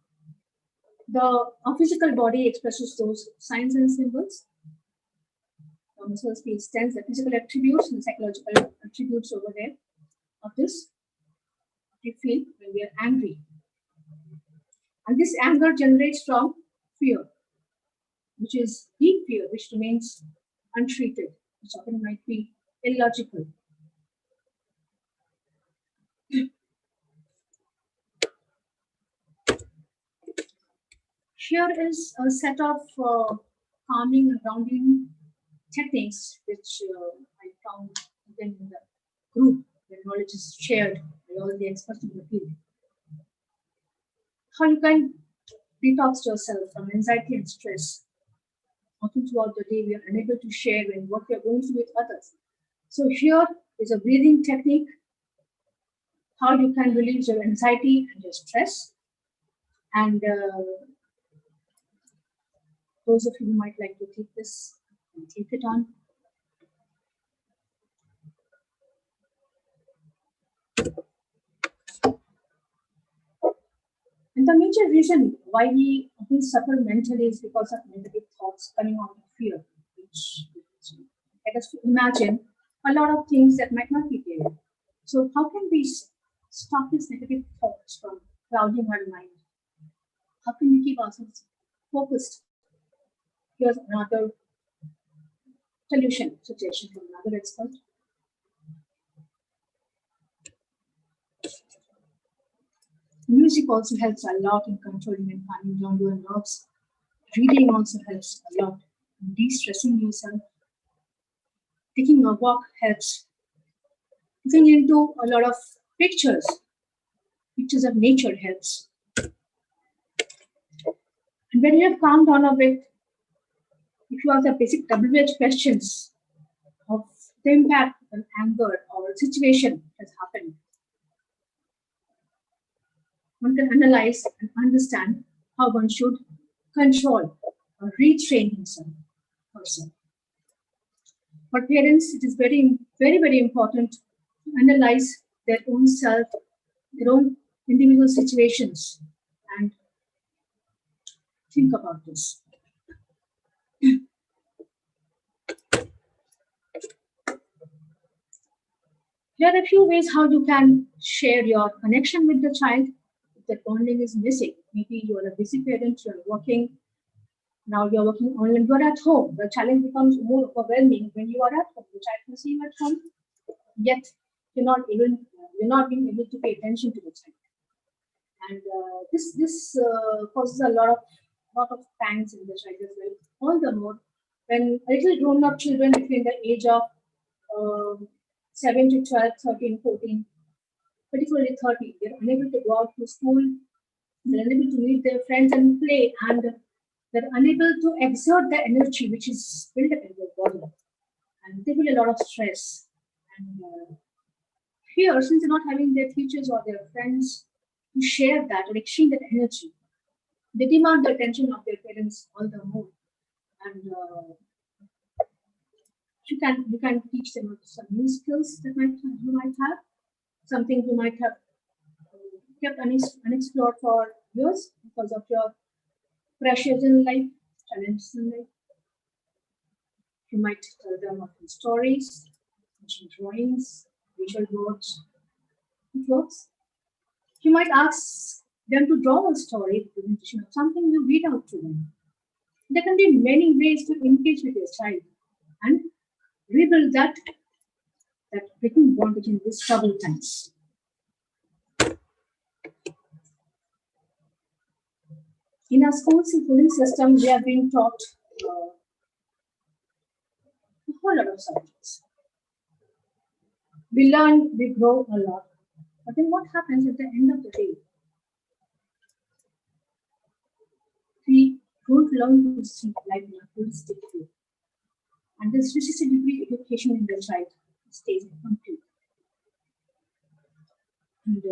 our physical body expresses those signs and symbols. The muscles feel tense, the physical attributes and psychological attributes over there of this we feel when we are angry. And this anger generates from fear, which is deep fear, which remains untreated, which often might be illogical. Here is a set of calming and grounding techniques which I found again in the group where knowledge is shared by all the experts in the field. How you can detox yourself from anxiety and stress. Often throughout the day, we are unable to share in what we are going through with others. So here is a breathing technique, how you can relieve your anxiety and your stress. And those of you who might like to take this and take it on. And the major reason why we often suffer mentally is because of negative thoughts coming out of fear, which let us imagine a lot of things that might not be there. So how can we stop these negative thoughts from clouding our mind? How can we keep ourselves focused? Here's another solution suggestion from another expert. Music also helps a lot in controlling and calming down your nerves. Reading also helps a lot in de-stressing yourself. Taking a walk helps. Looking into a lot of pictures of nature helps. And when you have calmed down a bit, if you ask the basic WH questions of the impact of an anger or a situation has happened, one can analyze and understand how one should control or retrain himself. For parents, it is very, very, very important to analyze their own self, their own individual situations, and think about this. There are a few ways how you can share your connection with the child if the bonding is missing. Maybe you are a busy parent, you are working, now you are working online, you are at home. The challenge becomes more overwhelming when you are at home. The child can see you at home, yet you're not being able to pay attention to the child. And this causes a lot of pangs in the child as well. All the more when little grown-up children between the age of 7 to 12, 13, 14, particularly 13, they're unable to go out to school, they're unable to meet their friends and play, and they're unable to exert the energy which is built up in their body. And they feel a lot of stress. And here, since they're not having their teachers or their friends to share that or exchange that energy, they demand the attention of their parents all the more. And you can teach them some new skills that you might have, something you might have kept unexplored for years because of your pressures in life, challenges in life. You might tell them of stories, drawings, visual boards. It works. You might ask them to draw a story, presentation of something you read out to them. There can be many ways to engage with your child and rebuild that breaking bondage in these troubled times. In our schools and schooling system, we are being taught a whole lot of subjects. We learn, we grow a lot. But then what happens at the end of the day? We don't learn to see life in a holistic way. And this 360-degree education in the child stays incomplete. And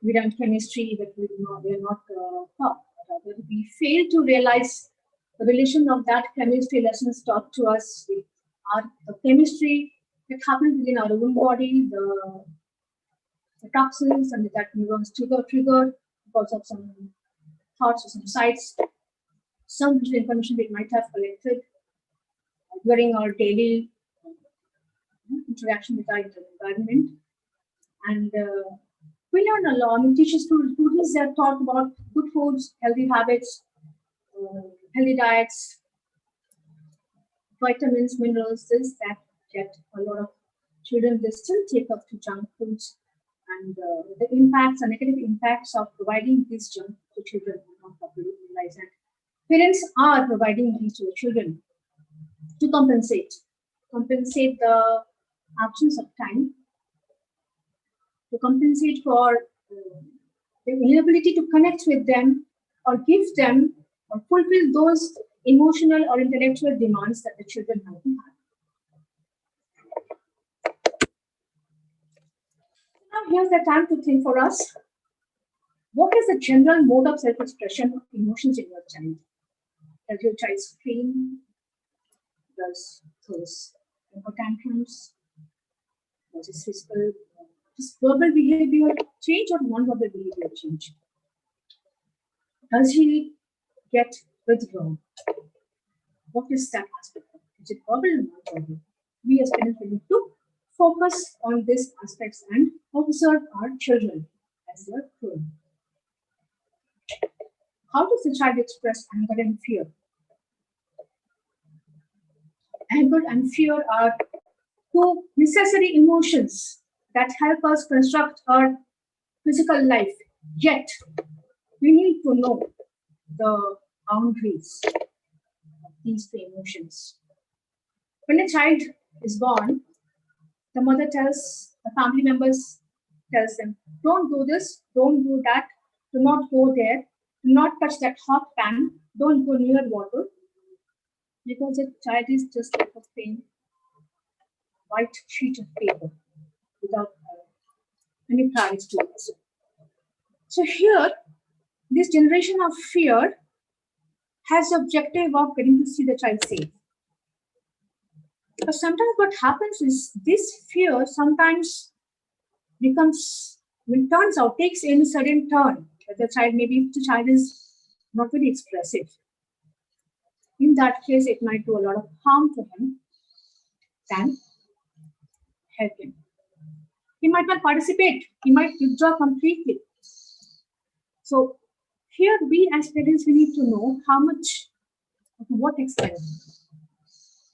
we learn chemistry, but we are not taught. Rather, we fail to realize the relation of that chemistry lessons taught to us with the chemistry that happens within our own body, the toxins and that neurons trigger because of some thoughts or some sites, some visual information we might have collected during our daily interaction with our environment. And we learn a lot. I mean, teachers, students, they are taught about good foods, healthy habits, healthy diets, vitamins, minerals, this, that, yet a lot of children, they still take up to junk foods. And the impacts, the negative impacts of providing these junk to children are not properly realized. And parents are providing these to the children to compensate the absence of time to compensate for the inability to connect with them or give them or fulfill those emotional or intellectual demands that the children have to have. Now here's the time to think for us. What is the general mode of self-expression of emotions in your child? Does your child scream? Does those temper tantrums? Does his physical, his verbal behavior change or non-verbal behavior change? Does he get withdrawn? What is that aspect? Is it verbal or non-verbal? We as parents need to focus on these aspects and observe our children as they are growing. How does the child express anger and fear? Anger and fear are two necessary emotions that help us construct our physical life. Yet, we need to know the boundaries of these two emotions. When a child is born, the mother tells the family members, tells them, don't do this, don't do that, do not go there, do not touch that hot pan, don't go near water, because the child is just like a plain white sheet of paper without any privacy to it. So here, this generation of fear has the objective of getting to see the child safe. But sometimes what happens is this fear sometimes becomes, when it turns out, takes in a certain turn. That the child, maybe if the child is not very expressive, in that case, it might do a lot of harm to him than help him. He might not participate, he might withdraw completely. So here we as parents, we need to know how much, to what extent,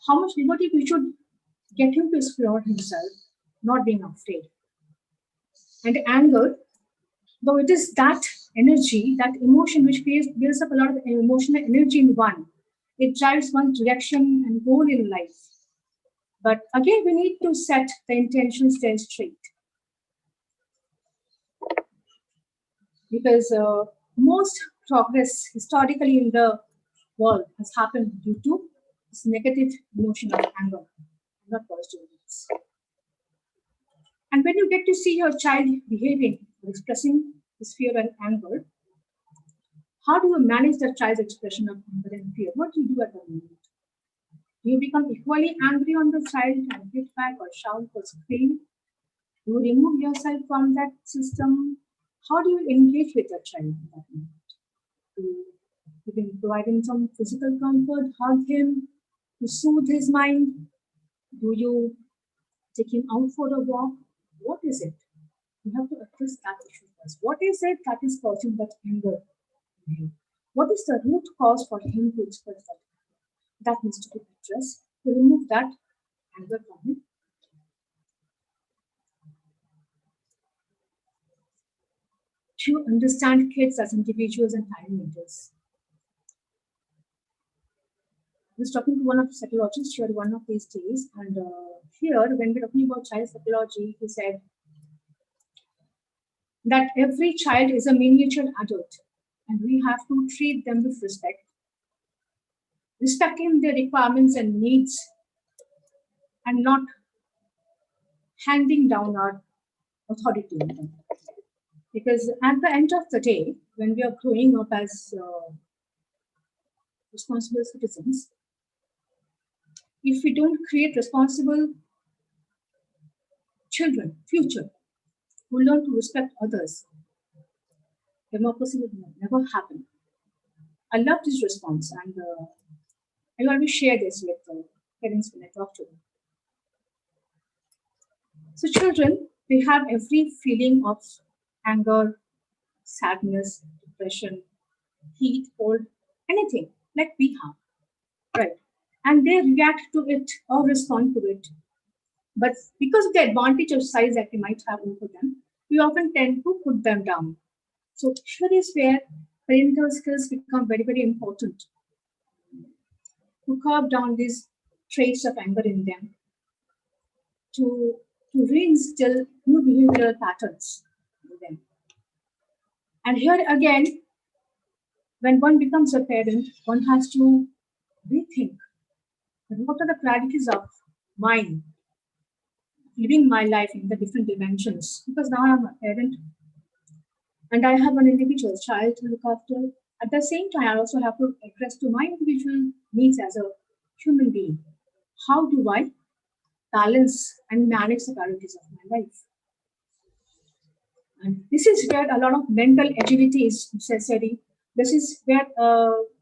how much liberty we should get him to explore himself, not being afraid. And anger, though it is that energy, that emotion which builds up a lot of emotional energy in one, it drives one's direction and goal in life. But again, we need to set the intentions there straight. Because most progress historically in the world has happened due to this negative emotion of anger, not positive ones. And when you get to see your child behaving, expressing his fear and anger, how do you manage the child's expression of anger and fear? What do you do at that moment? Do you become equally angry on the child and hit back or shout or scream? Do you remove yourself from that system? How do you engage with the child at that moment? You can provide him some physical comfort, hug him to soothe his mind. Do you take him out for a walk? What is it? You have to address that issue first. What is it that is causing that anger in him? What is the root cause for him to express that? That needs to be addressed to remove that anger from him. To understand kids as individuals and time meters. I was talking to one of the psychologists here one of these days, and here, when we're talking about child psychology, he said that every child is a miniature adult, and we have to treat them with respect, respecting their requirements and needs, and not handing down our authority on them. Because at the end of the day, when we are growing up as responsible citizens, if we don't create responsible children, future, who learn to respect others, democracy will never happen. I love this response, and I always share this with parents when I talk to them. So children, they have every feeling of anger, sadness, depression, heat, cold, anything like we have, right? And they react to it or respond to it. But because of the advantage of size that we might have over them, we often tend to put them down. So here is where parental skills become very, very important to curb down these traits of anger in them, to to reinstill new behavioral patterns in them. And here again, when one becomes a parent, one has to rethink what are the priorities of mine, living my life in the different dimensions. Because now I'm a parent and I have an individual child to look after. At the same time, I also have to address to my individual needs as a human being. How do I balance and manage the priorities of my life? And this is where a lot of mental agility is necessary. This is where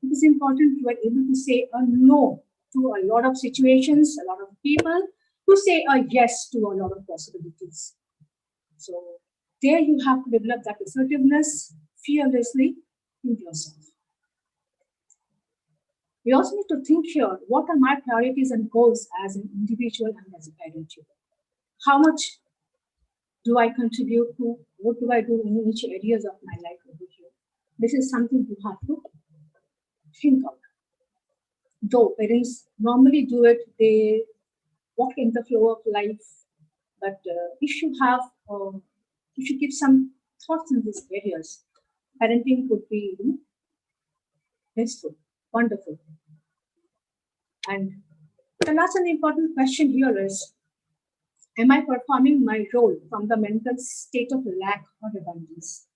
it is important to be able to say a no to a lot of situations, a lot of people, to say a yes to a lot of possibilities. So there you have to develop that assertiveness fearlessly in yourself. We also need to think here, what are my priorities and goals as an individual and as a parent? How much do I contribute to? What do I do in each areas of my life over here? This is something you have to think of. Though parents normally do it, they walk in the flow of life. But if you give some thoughts in these areas, parenting could be blissful, wonderful. And the last and important question here is, am I performing my role from the mental state of lack or abundance?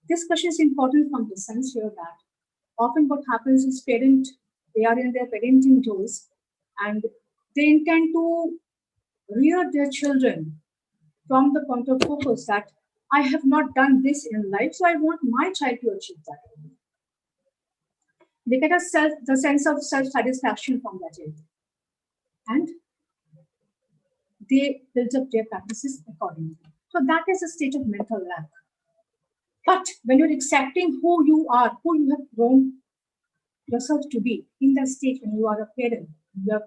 This question is important from the sense here that often what happens is they are in their parenting roles and they intend to rear their children from the point of focus that I have not done this in life, so I want my child to achieve that. They get the sense of self-satisfaction from that age. And they build up their practices accordingly. So that is a state of mental lack. But when you're accepting who you are, who you have grown yourself to be in that state when you are a parent, you have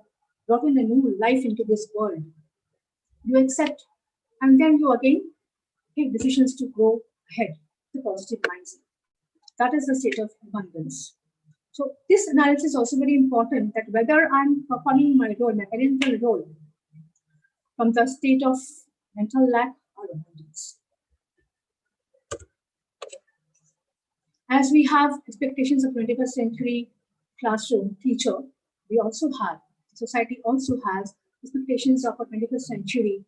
brought in a new life into this world, you accept, and then you again take decisions to go ahead, the positive mindset. That is the state of abundance. So this analysis is also very important, that whether I'm performing my role, my parental role, from the state of mental lack or abundance. As we have expectations of 21st century classroom teacher, we also have, society also has expectations of a 21st century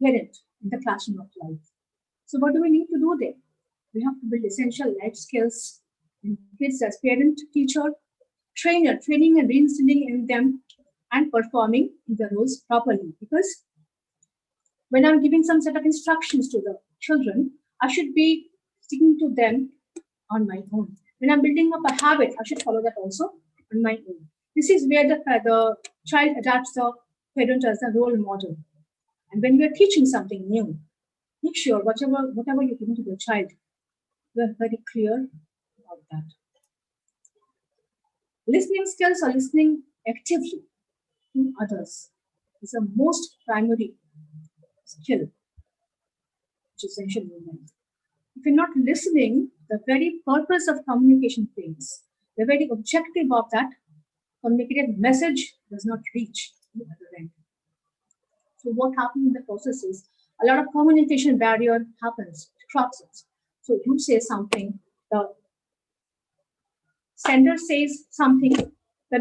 parent in the classroom of life. So what do we need to do there? We have to build essential life skills in kids as parent, teacher, trainer, training and reinstilling in them and performing the roles properly. Because when I'm giving some set of instructions to the children, I should be sticking to them on my own. When I'm building up a habit, I should follow that also on my own. This is where the child adapts the parent as a role model. And when we are teaching something new, make sure whatever you're giving to the child, we are very clear about that. Listening skills or listening actively to others is the most primary skill which is essential in life. If you're not listening, the very purpose of communication fails. The very objective of that communicated message does not reach the other end. So what happens in the process is a lot of communication barrier happens, crosses. So you say something, the sender says something, the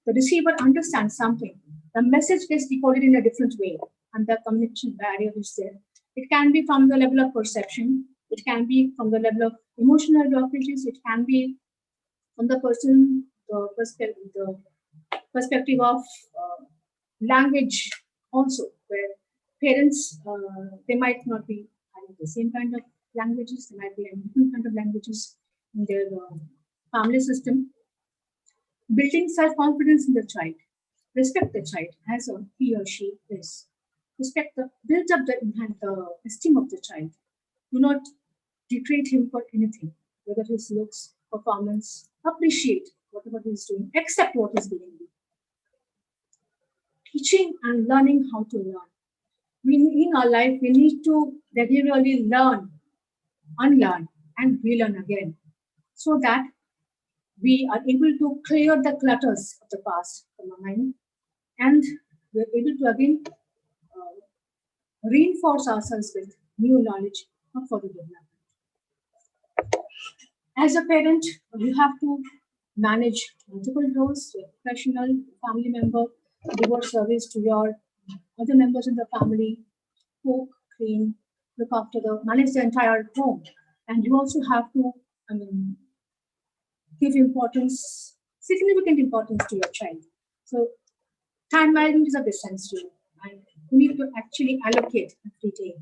receiver understands something, the message gets decoded in a different way, and the communication barrier is there. It can be from the level of perception, it can be from the level of emotional blockages, it can be from the perspective of language also, where parents, they might not be having the same kind of languages, they might be having different kind of languages in their family system. Building self-confidence in the child. Respect the child as he or she is. Build up the esteem of the child. Do not degrade him for anything, whether his looks, performance. Appreciate whatever he's doing, accept what he's doing. Teaching and learning how to learn. In our life, we need to regularly learn, unlearn, and relearn again, so that we are able to clear the clutters of the past from our mind, and we're able to again reinforce ourselves with new knowledge for the development. As a parent, you have to manage multiple roles, your professional, family member, devote service to your other members in the family, cook, clean, look after manage the entire home. And you also have to, give significant importance to your child. So time management is of essence to you. And you need to actually allocate every day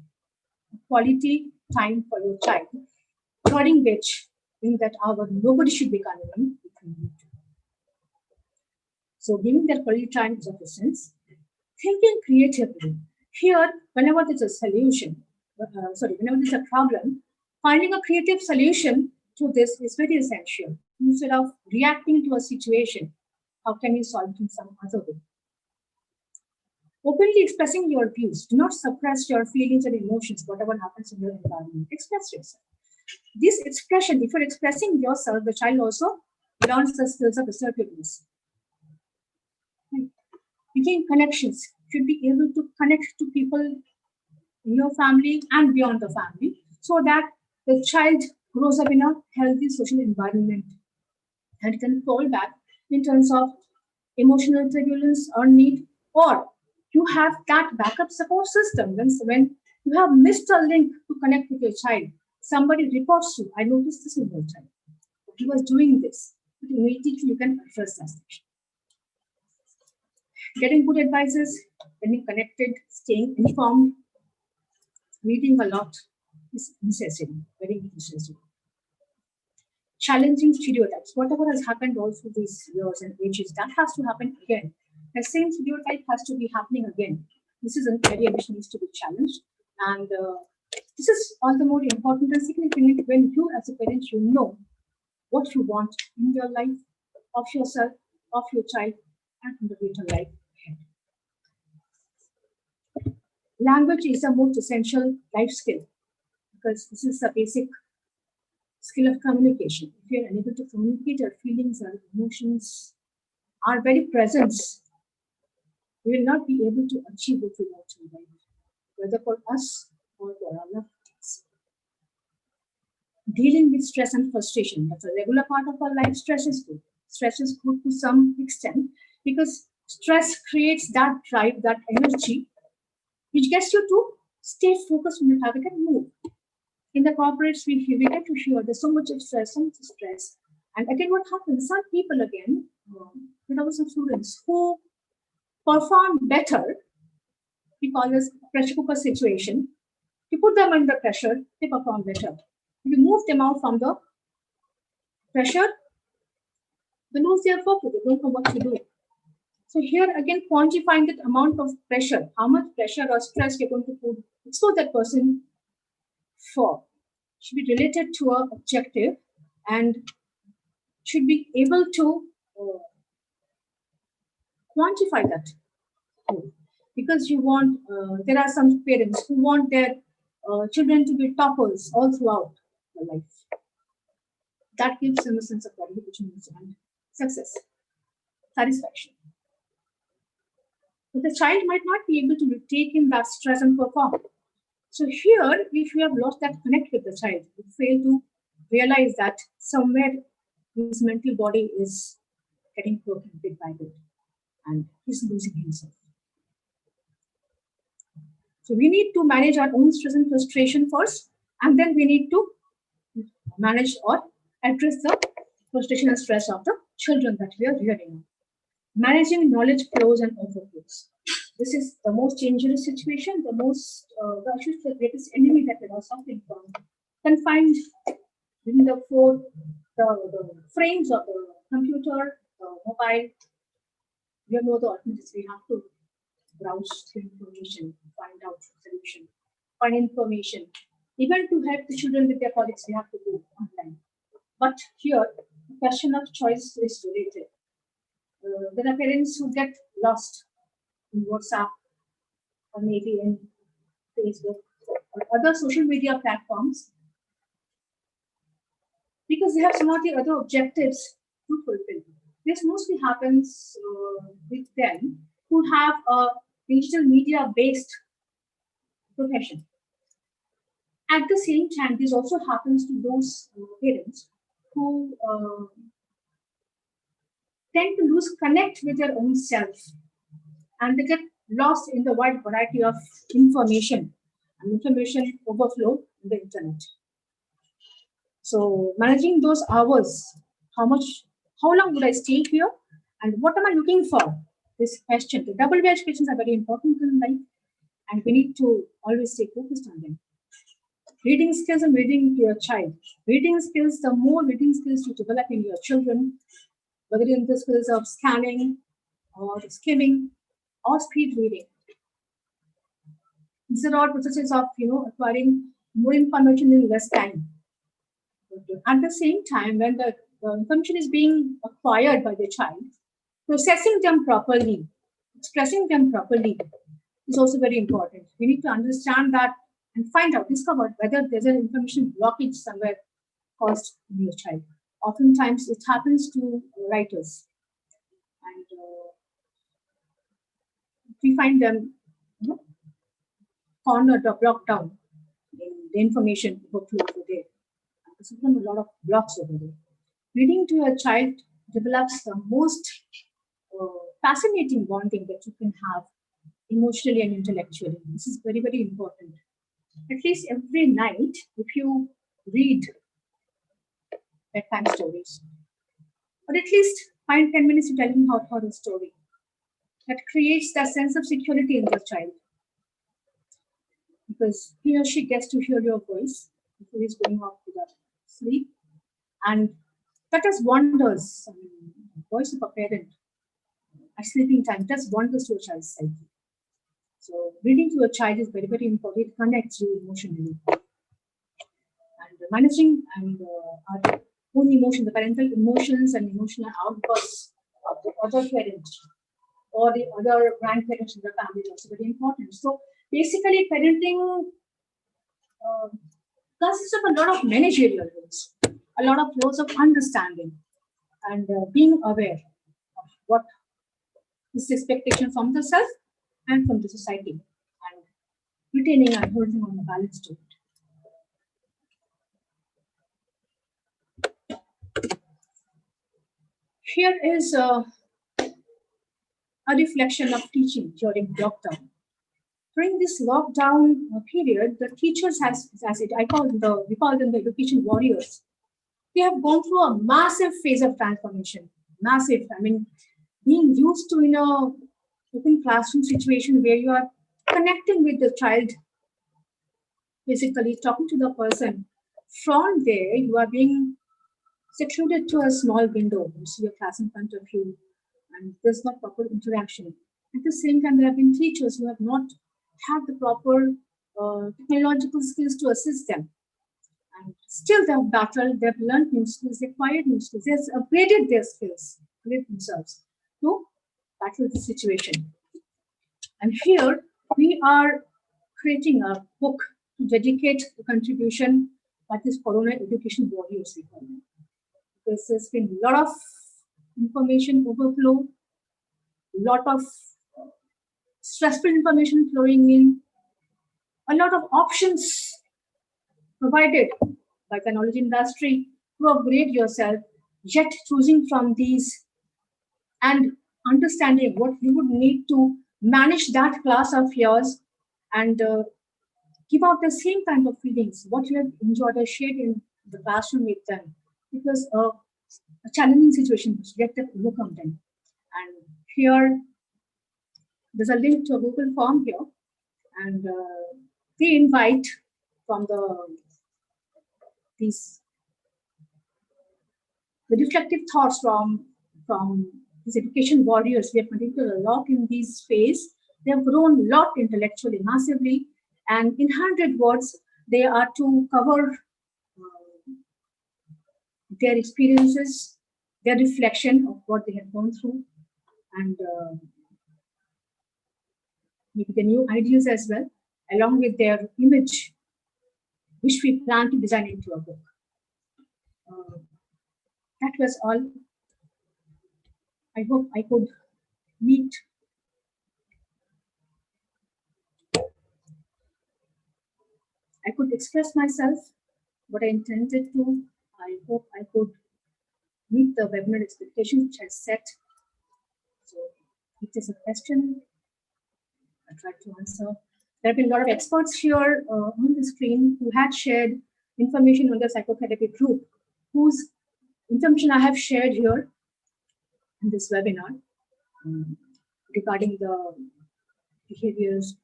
quality time for your child, during which in that hour nobody should be coming in. So giving that quality time is of essence. Thinking creatively. Here, whenever there's a solution, whenever there's a problem, finding a creative solution to this is very essential. Instead of reacting to a situation, how can you solve it in some other way? Openly expressing your views. Do not suppress your feelings and emotions, whatever happens in your environment. Express yourself. This expression, if you're expressing yourself, the child also learns the skills of assertiveness. Making connections. You should be able to connect to people in your family and beyond the family, so that the child grows up in a healthy social environment and can fall back in terms of emotional turbulence or need, or you have that backup support system. When you have missed a link to connect with your child, somebody reports you, I noticed this in your child. He was doing this. But immediately you can address that. Getting good advices, getting connected, staying informed, reading a lot is necessary, very necessary. Challenging stereotypes. Whatever has happened all through these years and ages, that has to happen again. The same stereotype has to be happening again. This is an area which needs to be challenged. And this is all the more important and significant when you as a parent, you know what you want in your life, of yourself, of your child, and in the future life ahead. Language is the most essential life skill because this is a basic skill of communication. If you're unable to communicate your feelings or emotions, our very presence, we will not be able to achieve what we want in life, whether for us or for our loved ones. Dealing with stress and frustration, that's a regular part of our life. Stress is good. Stress is good to some extent because stress creates that drive, that energy, which gets you to stay focused on the target and move. In the corporates, we get to hear there's so much of stress, so much stress. And again, what happens? Some people, again, there are some students who perform better. We call this pressure cooker situation. You put them under pressure, they perform better. You move them out from the pressure, they lose their focus, they don't know what to do. So here again, quantifying that amount of pressure, how much pressure or stress you're going to expose that person for, should be related to an objective and should be able to quantify that. Because you want, there are some parents who want their children to be toppers all throughout their life. That gives them a sense of gratification and success, satisfaction. But the child might not be able to take in that stress and perform. So here, if you have lost that connect with the child, you fail to realize that somewhere his mental body is getting broken bit by bit and he's losing himself. So we need to manage our own stress and frustration first, and then we need to manage or address the frustration and stress of the children that we are rearing. Managing knowledge flows and overflows. This is the most dangerous situation, the greatest enemy that we are suffering from. Confined within the frames of the computer, the mobile. We know the alternatives. We have to browse through information, find out solution, find information. Even to help the children with their projects, we have to go online. But here, the question of choice is related. There are parents who get lost in WhatsApp or maybe in Facebook or other social media platforms because they have some of the other objectives to fulfill. This mostly happens with them who have a digital media based profession. At the same time, this also happens to those parents who tend to lose connect with their own self, and they get lost in the wide variety of information and information overflow in the internet. So managing those hours, how long would I stay here, and what am I looking for? This question, the double edged questions are very important in life, and we need to always stay focused on them. Reading skills and reading to your child. Reading skills, the more reading skills you develop in your children, whether in the skills of scanning or skimming or speed reading, these are all processes of acquiring more information in less time. At the same time, when the information is being acquired by the child, processing them properly, expressing them properly is also very important. We need to understand that and find out, discover whether there's an information blockage somewhere caused in your child. Oftentimes, it happens to writers, and we find them cornered or blocked down in the information overflow over there. There's a lot of blocks over there. Reading to a child develops the most fascinating bonding that you can have emotionally and intellectually. This is very, very important. At least every night, if you read bedtime stories, or at least find 10 minutes to tell him how a story, that creates that sense of security in the child, because he or she gets to hear your voice before he's going off to the sleep, and that does wonders. I mean, the voice of a parent at sleeping time does wonders to a child's psyche. So reading to a child is very, very important. It connects you emotionally. And managing and our own emotions, the parental emotions and emotional outbursts of the other parent or the other grandparents in the family is also very important. So basically, parenting consists of a lot of managerial roles, a lot of roles of understanding and being aware of what is the expectation from the self and from the society, and retaining and holding on the balance to it. Here is a reflection of teaching during lockdown. During this lockdown period, the teachers we call them the education warriors. They have gone through a massive phase of transformation. Massive. I mean, being used to in a open classroom situation where you are connecting with the child, basically talking to the person. From there, you are being secluded to a small window. You see your class in front of you, and there's no proper interaction. At the same time, there have been teachers who have not had the proper technological skills to assist them. And still they've battled, they've learned new skills, they've acquired new skills, they've upgraded their skills with themselves to battle the situation. And here we are creating a book to dedicate the contribution by this Corona Education Warriors, we call them. Because there's been a lot of information overflow, a lot of stressful information flowing in, a lot of options provided by the knowledge industry to upgrade yourself, yet choosing from these and understanding what you would need to manage that class of yours and give out the same kind of feelings, what you have enjoyed or shared in the classroom with them. It was a challenging situation which you have to overcome them. And here, there's a link to a Google form here, and we invite from the reflective thoughts from these education warriors. We have continued a lot in this phase. They have grown a lot intellectually, massively, and in 100 words, they are to cover their experiences, their reflection of what they have gone through, and maybe the new ideas as well, along with their image, which we plan to design into a book. That was all. I hope I could meet I could express myself, what I intended to. I hope I could meet the webinar expectations which I set. So if there's a question, I'll try to answer. There have been a lot of experts here on the screen who had shared information on the psychotherapy group, whose information I have shared here in this webinar regarding the behaviors,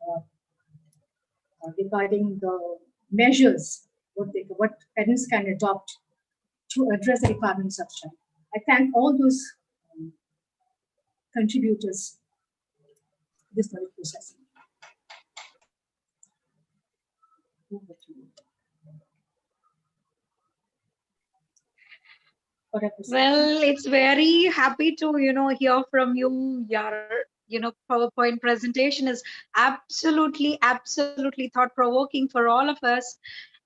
regarding the measures, what parents can adopt to address the requirements of child. I thank all those contributors to this knowledge processing. Well, it's very happy to hear from you. Your PowerPoint presentation is absolutely thought-provoking for all of us.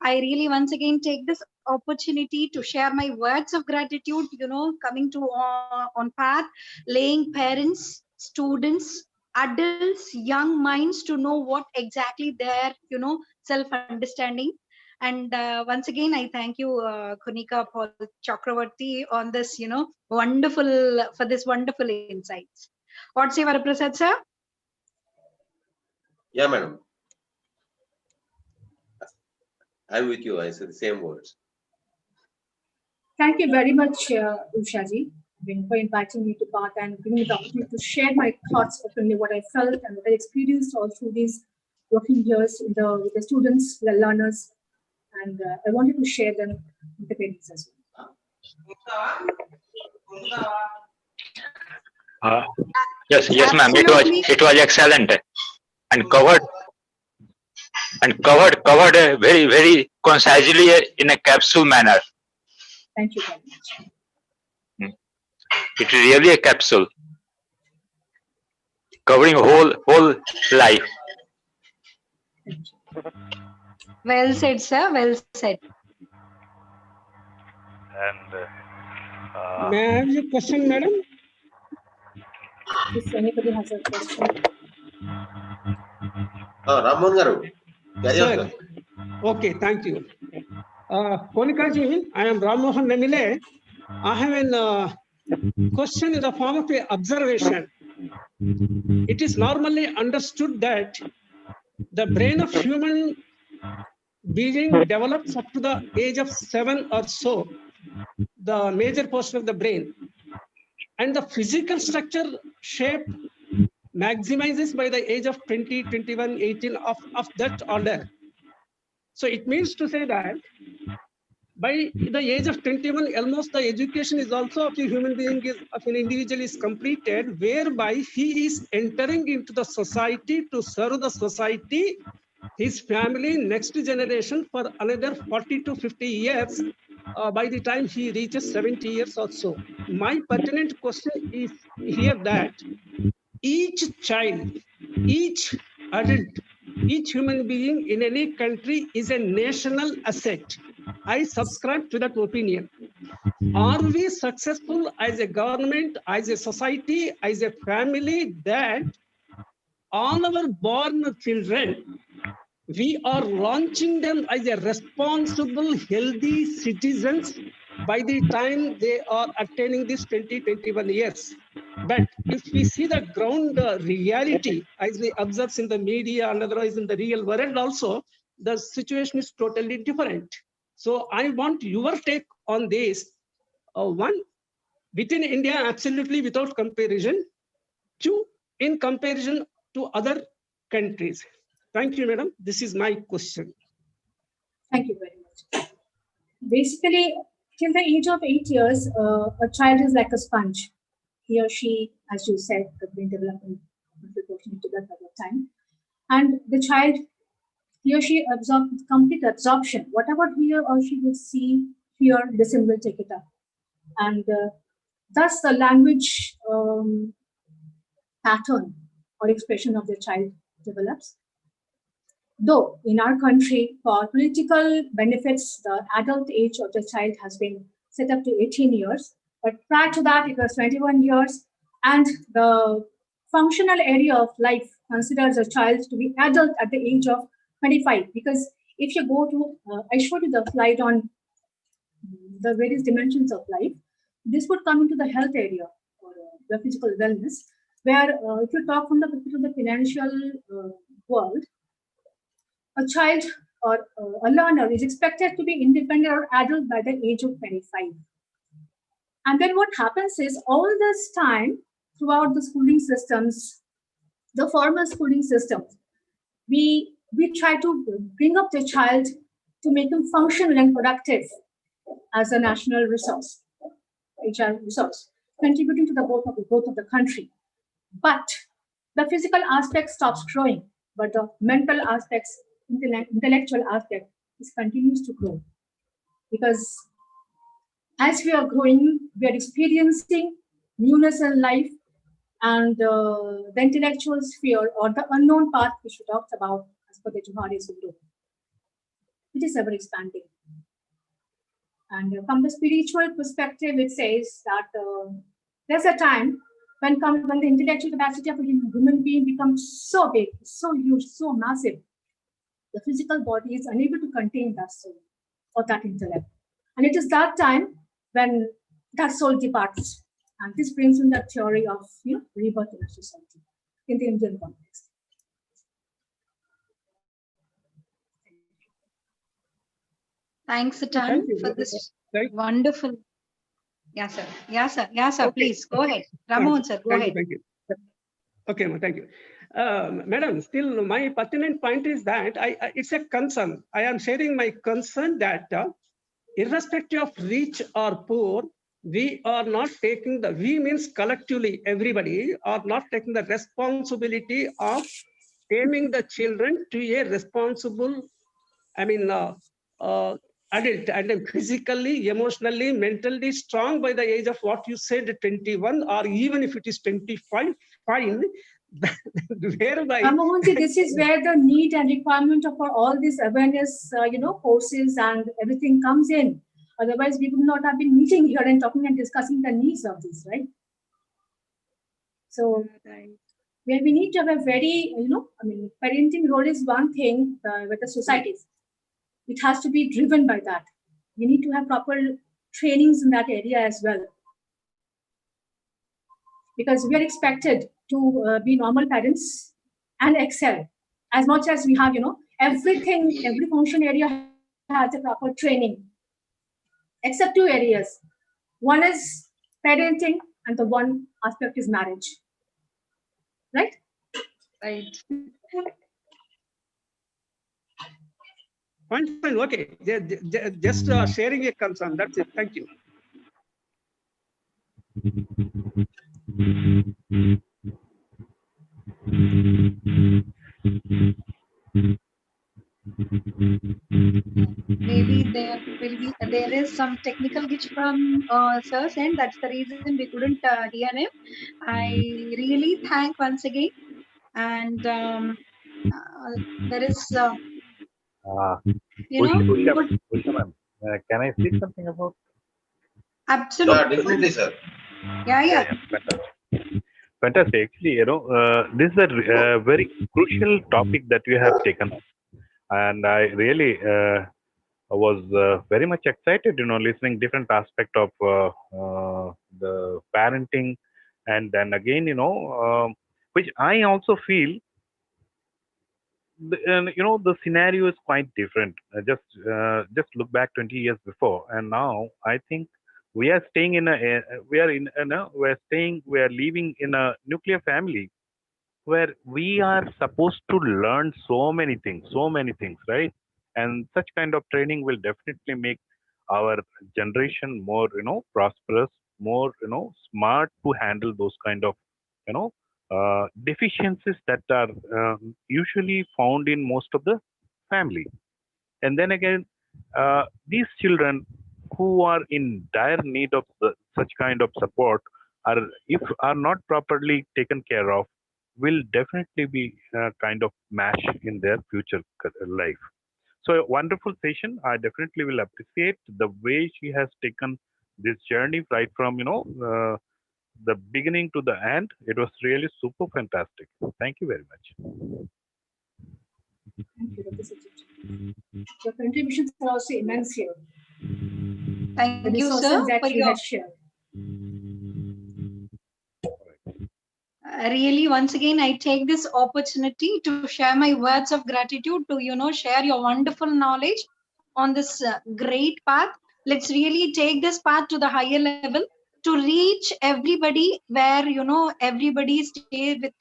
I really once again take this opportunity to share my words of gratitude. Coming to on path, laying parents, students, adults, young minds to know what exactly their self-understanding. And once again, I thank you, Kunika Paul Chakravarti, on this, for this wonderful insights. What say, Varaprasad sir? Yeah, madam. I'm with you. I said the same words. Thank you very much, Ushaji, for inviting me to part and giving me the opportunity to share my thoughts openly, what I felt and what I experienced all through these working years with the students, the learners, and I wanted to share them with the parents as well. Yes, ma'am. It was excellent and covered very concisely in a capsule manner. Thank you very much. It is really a capsule covering whole life. Well said, sir. Well said. And may I have your question, madam? If anybody has a question. Ramon Garu. Sir. Okay, thank you. Konika ji, I am Ram Mohan Nemile. I have a question in the form of an observation. It is normally understood that the brain of human being develops up to the age of 7 or so, the major portion of the brain. And the physical structure shape maximizes by the age of 20, 21, 18 of that order. So it means to say that by the age of 21, almost the education is also of a human being, of an individual is completed, whereby he is entering into the society to serve the society, his family, next generation for another 40 to 50 years by the time he reaches 70 years or so. My pertinent question is here that each child, each adult, each human being in any country is a national asset. I subscribe to that opinion. Are we successful as a government, as a society, as a family that all our born children, we are launching them as a responsible, healthy citizens by the time they are attaining this 20, 21 years. But if we see the ground reality, as we observe in the media and otherwise in the real world also, the situation is totally different. So I want your take on this. One, within India, absolutely without comparison. Two, in comparison to other countries. Thank you, madam. This is my question. Thank you very much. Basically, till the age of 8 years, a child is like a sponge. He or she, as you said, the brain development proportionate to that at that time. And the child, he or she absorbs complete absorption. Whatever he or she will see, hear, listen, will take it up. And thus the language pattern or expression of the child develops. Though in our country, for political benefits, the adult age of the child has been set up to 18 years. But prior to that, it was 21 years. And the functional area of life considers a child to be adult at the age of 25, because If you go to, I showed you the slide on the various dimensions of life. This would come into the health area or the physical wellness, where if you talk from the perspective of the financial world, a child or a learner is expected to be independent or adult by the age of 25. And then what happens is all this time throughout the schooling systems, the formal schooling systems, we try to bring up the child to make him functional and productive as a national resource, HR resource, contributing to the growth of the country. But the physical aspect stops growing, but the mental aspects, intellectual aspect, continues to grow. Because as we are growing, we are experiencing newness in life, and the intellectual sphere or the unknown path which we talked about as per the Johari Sutta, it is ever expanding. And from the spiritual perspective, it says that there's a time when the intellectual capacity of a human being becomes so big, so huge, so massive, the physical body is unable to contain that soul or that intellect. And it is that time when that soul departs. And this brings in the theory of rebirth in a society in the Indian context. Thanks, Atan, for this wonderful. Yeah, sir. Yeah, sir. Yeah, sir. Okay. Please go ahead. Ramohan, sir, go ahead. Thank you. Okay, thank you. Madam, still my pertinent point is that it's a concern. I am sharing my concern that irrespective of rich or poor, we are not taking we means collectively, everybody are not taking the responsibility of taming the children to a responsible, adult, and physically, emotionally, mentally strong by the age of what you said, 21, or even if it is 25, fine. Whereby this is where the need and requirement of all these awareness, courses and everything comes in. Otherwise, we would not have been meeting here and talking and discussing the needs of this, right? So, where we need to have a very, parenting role is one thing with the societies. It has to be driven by that. We need to have proper trainings in that area as well. Because we are expected to be normal parents and excel. As much as we have, everything, every function area has a proper training. Except two areas. One is parenting and the one aspect is marriage. Right? Right. Fine, okay. Just sharing a concern. That's it. Thank you. Maybe there is some technical glitch from sir's end. That's the reason we couldn't hear him. I really thank once again. And there is, Usha ma'am, can I say something about? Absolutely. Yeah, definitely, sir. Yeah. Fantastic. Actually, this is a very crucial topic that you have taken up. And I really was very much excited, listening different aspect of the parenting. And then again, which I also feel, the scenario is quite different. Just look back 20 years before, and now I think we are staying we are living in a nuclear family where we are supposed to learn so many things, right? And such kind of training will definitely make our generation more, prosperous, more, smart to handle those kind of, deficiencies that are usually found in most of the family. And then again, these children who are in dire need of such kind of support if are not properly taken care of, will definitely be kind of mash in their future life. So a wonderful session. I definitely will appreciate the way she has taken this journey right from the beginning to the end. It was really super fantastic. Thank you very much. Thank you. Your contributions are also immense here. The Thank you, resources sir, that for you your have shared. really, once again, I take this opportunity to share my words of gratitude to, share your wonderful knowledge on this great path. Let's really take this path to the higher level to reach everybody where, everybody stay with,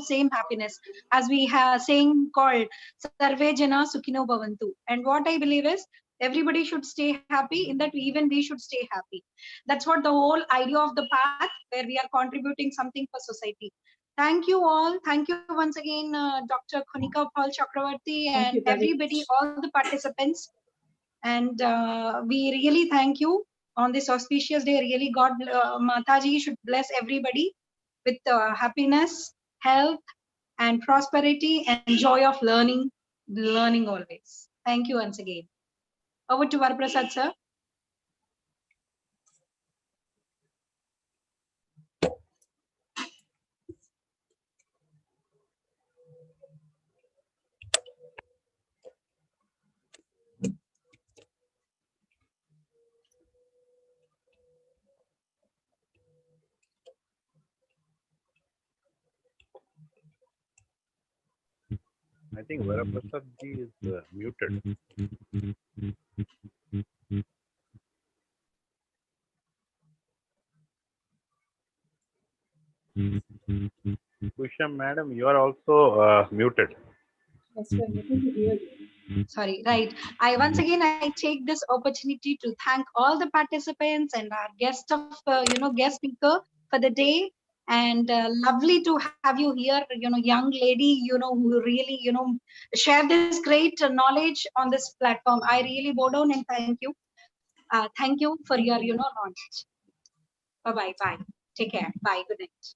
same happiness, as we have saying called Sarve Jana Sukhino Bhavantu. And what I believe is everybody should stay happy, in that even we should stay happy. That's what the whole idea of the path, where we are contributing something for society. Thank you all. Thank you once again, Dr. Konika Paul Chakravarti, Thank and you very everybody, much. all the participants. And we really thank you on this auspicious day. Really, God, Mataji should bless everybody with happiness, health, and prosperity, and joy of learning always. Thank you once again. Over to Varaprasad, sir. I think Varaprasad ji is muted. Kusha madam, you are also muted. Yes, we are able to hear you. Sorry, right. Once again, I take this opportunity to thank all the participants and our guest of, guest speaker for the day. And lovely to have you here, young lady, who really, share this great knowledge on this platform. I really bow down and thank you. Thank you for your, knowledge. Bye-bye. Bye. Take care. Bye. Good night.